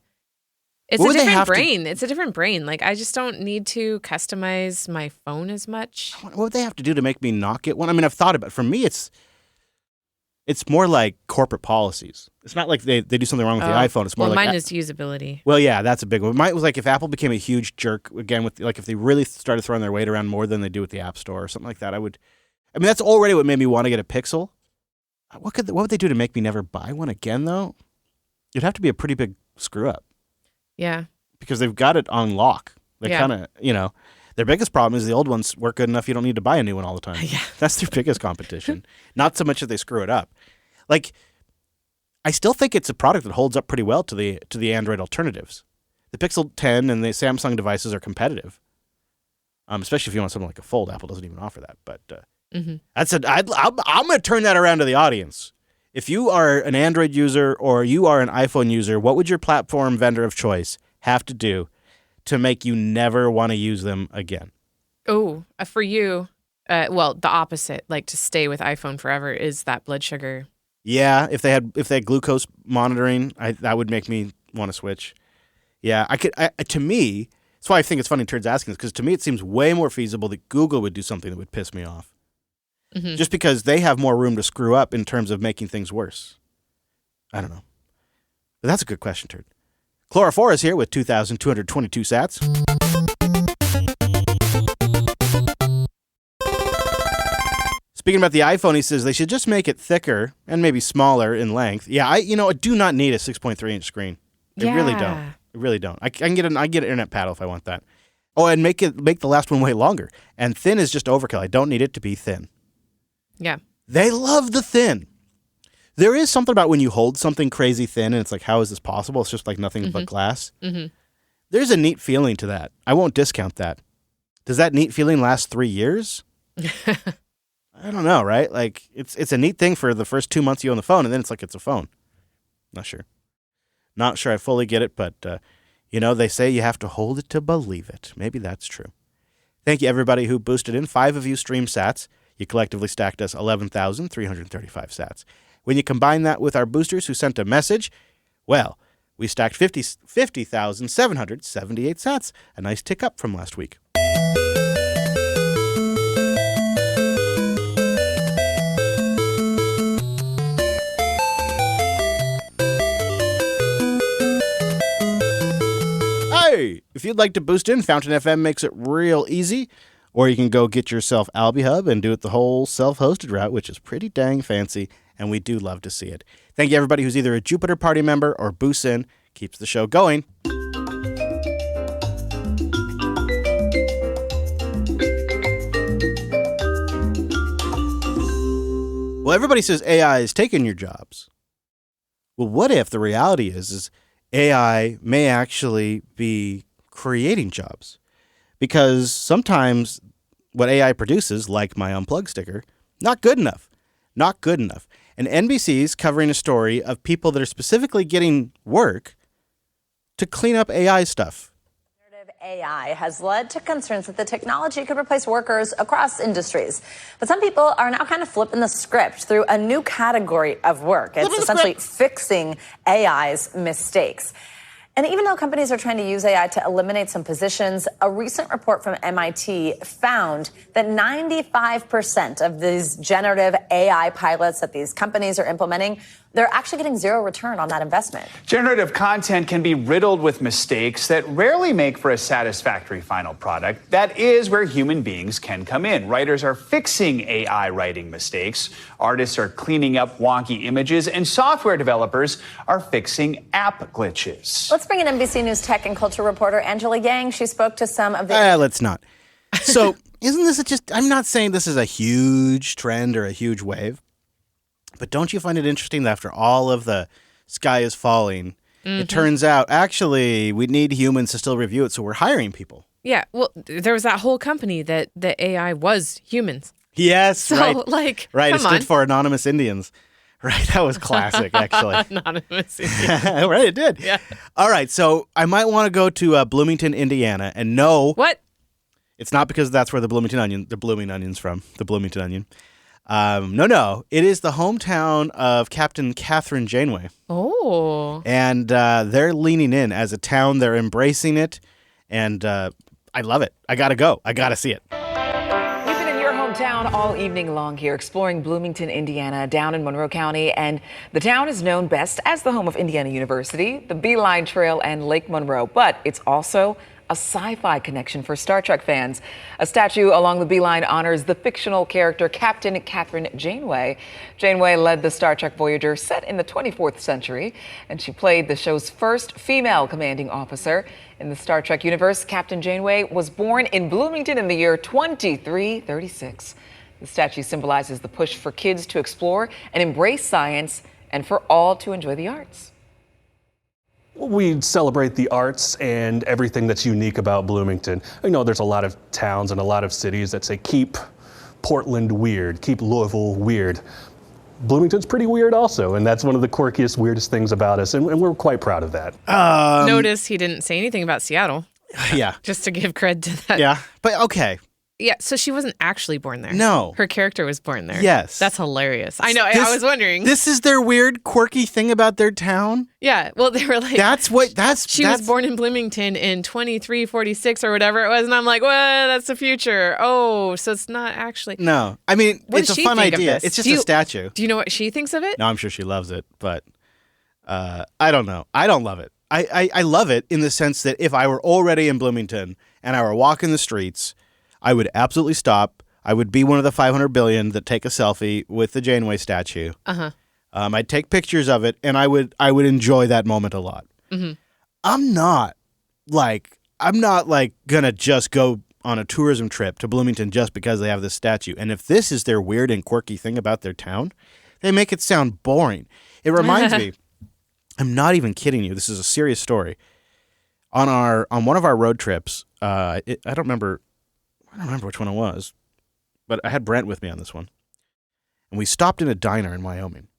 A: What
B: a
A: would they
B: different
A: have to-
B: brain. It's a different brain. Like, I just don't need to customize my phone as much.
A: What would they have to do to make me not get one? I mean, I've thought about it. For me, it's more like corporate policies. It's not like they do something wrong with the iPhone. It's more like
B: mine is usability.
A: Well, yeah, that's a big one. Mine was like if Apple became a huge jerk again with if they really started throwing their weight around more than they do with the App Store or something like that. I mean, that's already what made me want to get a Pixel. What would they do to make me never buy one again though? It'd have to be a pretty big screw up.
B: Yeah.
A: Because they've got it on lock. They kind of, their biggest problem is the old ones work good enough you don't need to buy a new one all the time.
B: Yeah.
A: That's their biggest competition. Not so much that they screw it up. Like, I still think it's a product that holds up pretty well to the Android alternatives. The Pixel 10 and the Samsung devices are competitive, especially if you want something like a Fold. Apple doesn't even offer that. But I'm going to turn that around to the audience. If you are an Android user or you are an iPhone user, what would your platform vendor of choice have to do to make you never want to use them again?
B: Oh, for you. Well, the opposite, like to stay with iPhone forever, is that blood sugar.
A: Yeah, if they had glucose monitoring, that would make me want to switch. Yeah, to me, that's why I think it's funny Turd's asking this, because to me it seems way more feasible that Google would do something that would piss me off. Mm-hmm. Just because they have more room to screw up in terms of making things worse. I don't know. But that's a good question, Turd. Chlorophora is here with 2,222 sats. Speaking about the iPhone, he says they should just make it thicker and maybe smaller in length. Yeah, I do not need a 6.3-inch screen. I really don't. I really don't. I can get an internet paddle if I want that. Oh, and make the last one way longer. And thin is just overkill. I don't need it to be thin.
B: Yeah.
A: They love the thin. There is something about when you hold something crazy thin and it's like, how is this possible? It's just like nothing but glass. Mm-hmm. There's a neat feeling to that. I won't discount that. Does that neat feeling last 3 years? I don't know, right? Like, it's a neat thing for the first 2 months you own the phone, and then it's like it's a phone. Not sure. Not sure I fully get it, but, they say you have to hold it to believe it. Maybe that's true. Thank you, everybody who boosted in. 5 of you stream sats. You collectively stacked us 11,335 sats. When you combine that with our boosters who sent a message, well, we stacked 50,778 sats. A nice tick up from last week. Hey, if you'd like to boost in, Fountain FM makes it real easy. Or you can go get yourself AlbiHub and do it the whole self-hosted route, which is pretty dang fancy, and we do love to see it. Thank you, everybody who's either a Jupiter Party member or boosts in. Keeps the show going. Well, everybody says AI is taking your jobs. Well, what if the reality is AI may actually be creating jobs? Because sometimes what AI produces, like my unplug sticker, not good enough. Not good enough. And NBC's covering a story of people that are specifically getting work to clean up AI stuff.
N: AI has led to concerns that the technology could replace workers across industries. But some people are now kind of flipping the script through a new category of work. It's essentially fixing AI's mistakes. And even though companies are trying to use AI to eliminate some positions, a recent report from MIT found that 95% of these generative AI pilots that these companies are implementing, they're actually getting zero return on that investment.
O: Generative content can be riddled with mistakes that rarely make for a satisfactory final product. That is where human beings can come in. Writers are fixing AI writing mistakes. Artists are cleaning up wonky images, and software developers are fixing app glitches.
N: Let's bring in NBC News tech and culture reporter Angela Yang. She spoke to some of the...
A: Let's not. So, isn't this I'm not saying this is a huge trend or a huge wave, but don't you find it interesting that after all of the sky is falling, it turns out, actually, we need humans to still review it, so we're hiring people.
B: Yeah, well, there was that whole company that the AI was humans.
A: Yes,
B: so,
A: right. Right, it stood for Anonymous Indians. Right, that was classic, actually.
B: Anonymous Indians.
A: Right, it did.
B: Yeah.
A: All right, so I might want to go to Bloomington, Indiana, and no.
B: What?
A: It's not because that's where the blooming onion's from, the Bloomington Onion. No. It is the hometown of Captain Catherine Janeway.
B: Oh.
A: And they're leaning in as a town. They're embracing it. And I love it. I got to go. I got to see it.
P: We've been in your hometown all evening long here, exploring Bloomington, Indiana, down in Monroe County. And the town is known best as the home of Indiana University, the Beeline Trail, and Lake Monroe. But it's also a sci-fi connection for Star Trek fans. A statue along the Beeline honors the fictional character Captain Catherine Janeway. Janeway led the Star Trek Voyager set in the 24th century, and she played the show's first female commanding officer. In the Star Trek universe, Captain Janeway was born in Bloomington in the year 2336. The statue symbolizes the push for kids to explore and embrace science and for all to enjoy the arts.
Q: We celebrate the arts and everything that's unique about Bloomington. I know there's a lot of towns and a lot of cities that say keep Portland weird, keep Louisville weird. Bloomington's pretty weird also, and that's one of the quirkiest, weirdest things about us, and we're quite proud of that.
B: Notice he didn't say anything about Seattle.
A: Yeah.
B: Just to give cred to that.
A: Yeah, but okay.
B: Yeah, so she wasn't actually born there.
A: No.
B: Her character was born there.
A: Yes.
B: That's hilarious. I know. I was wondering.
A: This is their weird, quirky thing about their town?
B: Yeah. Well, they were like. She was born in Bloomington in 2346 or whatever it was. And I'm like, well, that's the future. Oh, so it's not actually.
A: No. I mean,
B: What
A: it's
B: does
A: a
B: she
A: fun
B: think of
A: idea.
B: this?
A: It's just a statue.
B: Do you know what she thinks of it?
A: No, I'm sure she loves it, but I don't know. I don't love it. I love it in the sense that if I were already in Bloomington and I were walking the streets, I would absolutely stop. I would be one of the 500 billion that take a selfie with the Janeway statue.
B: Uh-huh.
A: I'd take pictures of it, and I would enjoy that moment a lot.
B: Mm-hmm.
A: I'm not gonna just go on a tourism trip to Bloomington just because they have this statue. And if this is their weird and quirky thing about their town, they make it sound boring. It reminds me, I'm not even kidding you. This is a serious story. On one of our road trips, I don't remember which one it was, but I had Brent with me on this one. And we stopped in a diner in Wyoming.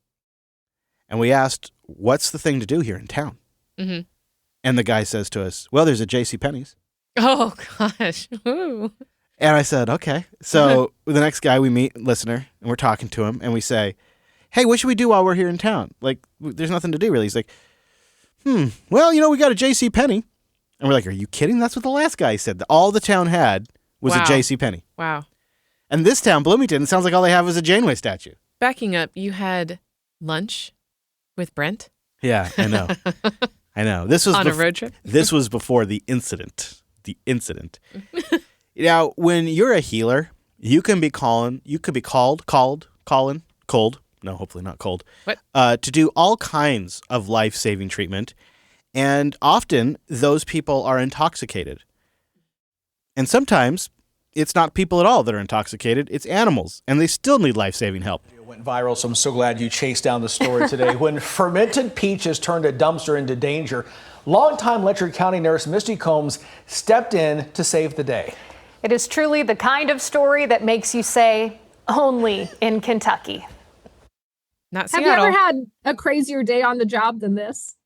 A: And we asked, what's the thing to do here in town?
B: Mm-hmm.
A: And the guy says to us, well, there's a JCPenney's.
B: Oh, gosh. Ooh.
A: And I said, okay. So the next guy we meet, listener, and we're talking to him, and we say, hey, what should we do while we're here in town? Like, there's nothing to do, really. He's like, well, we got a JCPenney. And we're like, are you kidding? That's what the last guy said. All the town had was a JCPenney.
B: Wow.
A: And this town, Bloomington, it sounds like all they have is a Janeway statue.
B: Backing up, you had lunch with Brent?
A: Yeah, I know. I know. This was
B: on a road trip?
A: This was before the incident. Now, when you're a healer, you can be cold. No, hopefully not cold.
B: What?
A: To do all kinds of life-saving treatment. And often those people are intoxicated. And sometimes it's not people at all that are intoxicated. It's animals. And they still need life-saving help.
R: It went viral, so I'm so glad you chased down the story today. When fermented peaches turned a dumpster into danger, longtime Letcher County nurse Misty Combs stepped in to save the day.
S: It is truly the kind of story that makes you say, only in Kentucky.
B: Not
T: Have
B: Seattle.
T: you ever had a crazier day on the job than this?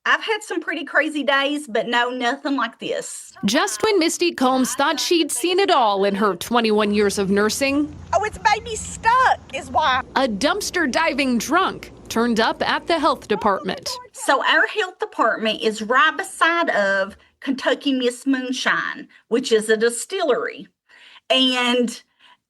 U: I've had some pretty crazy days, but no, nothing like this.
S: Just when Misty Combs thought she'd seen it all in her 21 years of nursing.
U: Oh, it's baby stuck is why.
S: A dumpster diving drunk turned up at the health department.
U: So our health department is right beside of Kentucky Miss Moonshine, which is a distillery. And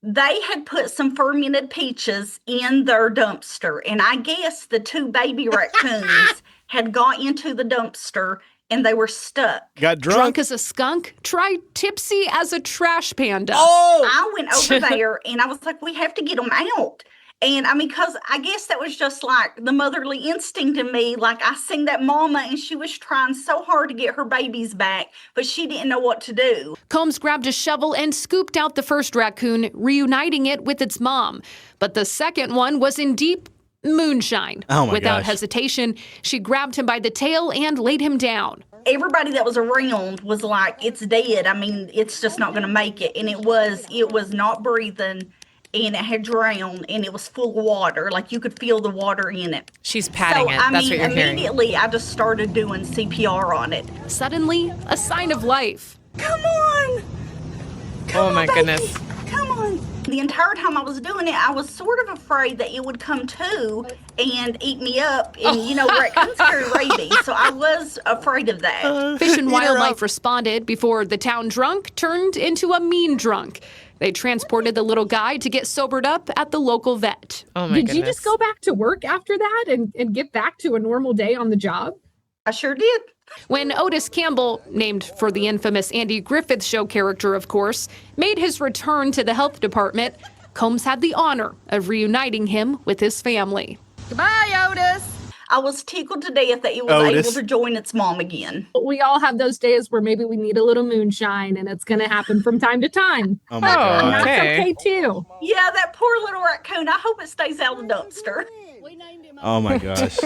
U: they had put some fermented peaches in their dumpster. And I guess the two baby raccoons had got into the dumpster and they were stuck.
A: Got drunk.
S: Drunk as a skunk, tried tipsy as a trash panda.
U: Oh! I went over there and I was like, we have to get them out. And I mean, because I guess that was just like the motherly instinct in me. Like I seen that mama and she was trying so hard to get her babies back, but she didn't know what to do.
S: Combs grabbed a shovel and scooped out the first raccoon, reuniting it with its mom. But the second one was in deep moonshine.
A: Oh my
S: Without
A: gosh.
S: hesitation, she grabbed him by the tail and laid him down.
U: Everybody that was around was like, it's dead. I mean, it's just not going to make it. And it was not breathing. And it had drowned, and it was full of water. Like, you could feel the water in it.
B: She's patting it. That's what you're hearing.
U: Immediately, I just started doing CPR on it.
S: Suddenly, a sign of life.
U: Come on!
B: Oh, my goodness.
U: Come on! The entire time I was doing it, I was sort of afraid that it would come to and eat me up. And, raccoons carry rabies, so I was afraid of that.
S: Fish and Wildlife responded before the town drunk turned into a mean drunk. They transported the little guy to get sobered up at the local vet.
B: Oh, my
T: Did you just go back to work after that and get back to a normal day on the job?
U: I sure did.
S: When Otis Campbell, named for the infamous Andy Griffith Show character, of course, made his return to the health department, Combs had the honor of reuniting him with his family.
U: Goodbye, Otis. I was tickled to death that it was able to join its mom again.
T: We all have those days where maybe we need a little moonshine, and it's going to happen from time to time.
A: Oh, my God.
T: And that's okay, too.
U: Yeah, that poor little raccoon. I hope it stays out of the dumpster.
A: Oh, my gosh.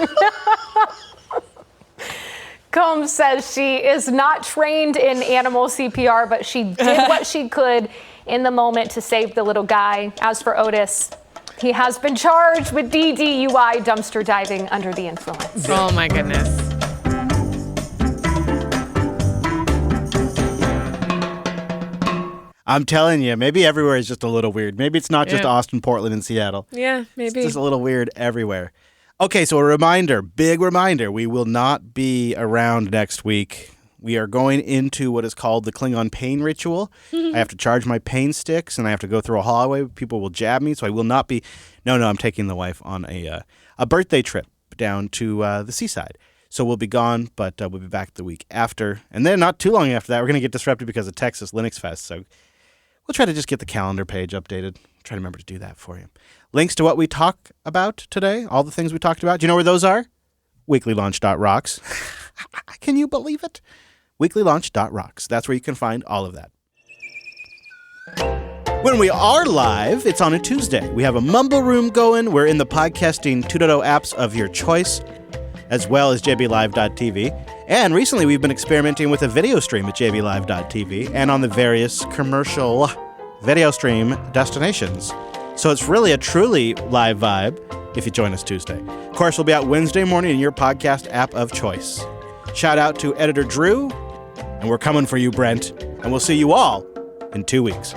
S: Combs says she is not trained in animal CPR, but she did what she could in the moment to save the little guy. As for Otis, he has been charged with DDUI, dumpster diving under the influence.
B: Oh, my goodness.
A: I'm telling you, maybe everywhere is just a little weird. Maybe it's not just Austin, Portland, and Seattle.
B: Yeah, maybe.
A: It's just a little weird everywhere. Okay, so a reminder, big reminder, we will not be around next week. We are going into what is called the Klingon pain ritual. I have to charge my pain sticks, and I have to go through a hallway. People will jab me, so I will not be. No, I'm taking the wife on a birthday trip down to the seaside. So we'll be gone, but we'll be back the week after. And then not too long after that, we're going to get disrupted because of Texas Linux Fest. So we'll try to just get the calendar page updated. Try to remember to do that for you. Links to what we talk about today, all the things we talked about. Do you know where those are? weeklylaunch.rocks. Can you believe it? weeklylaunch.rocks. That's where you can find all of that. When we are live, it's on a Tuesday. We have a mumble room going. We're in the podcasting 2.0 apps of your choice, as well as jblive.tv. And recently, we've been experimenting with a video stream at jblive.tv and on the various commercial video stream destinations. So it's really a truly live vibe if you join us Tuesday. Of course, we'll be out Wednesday morning in your podcast app of choice. Shout out to editor Drew, and we're coming for you, Brent. And we'll see you all in 2 weeks.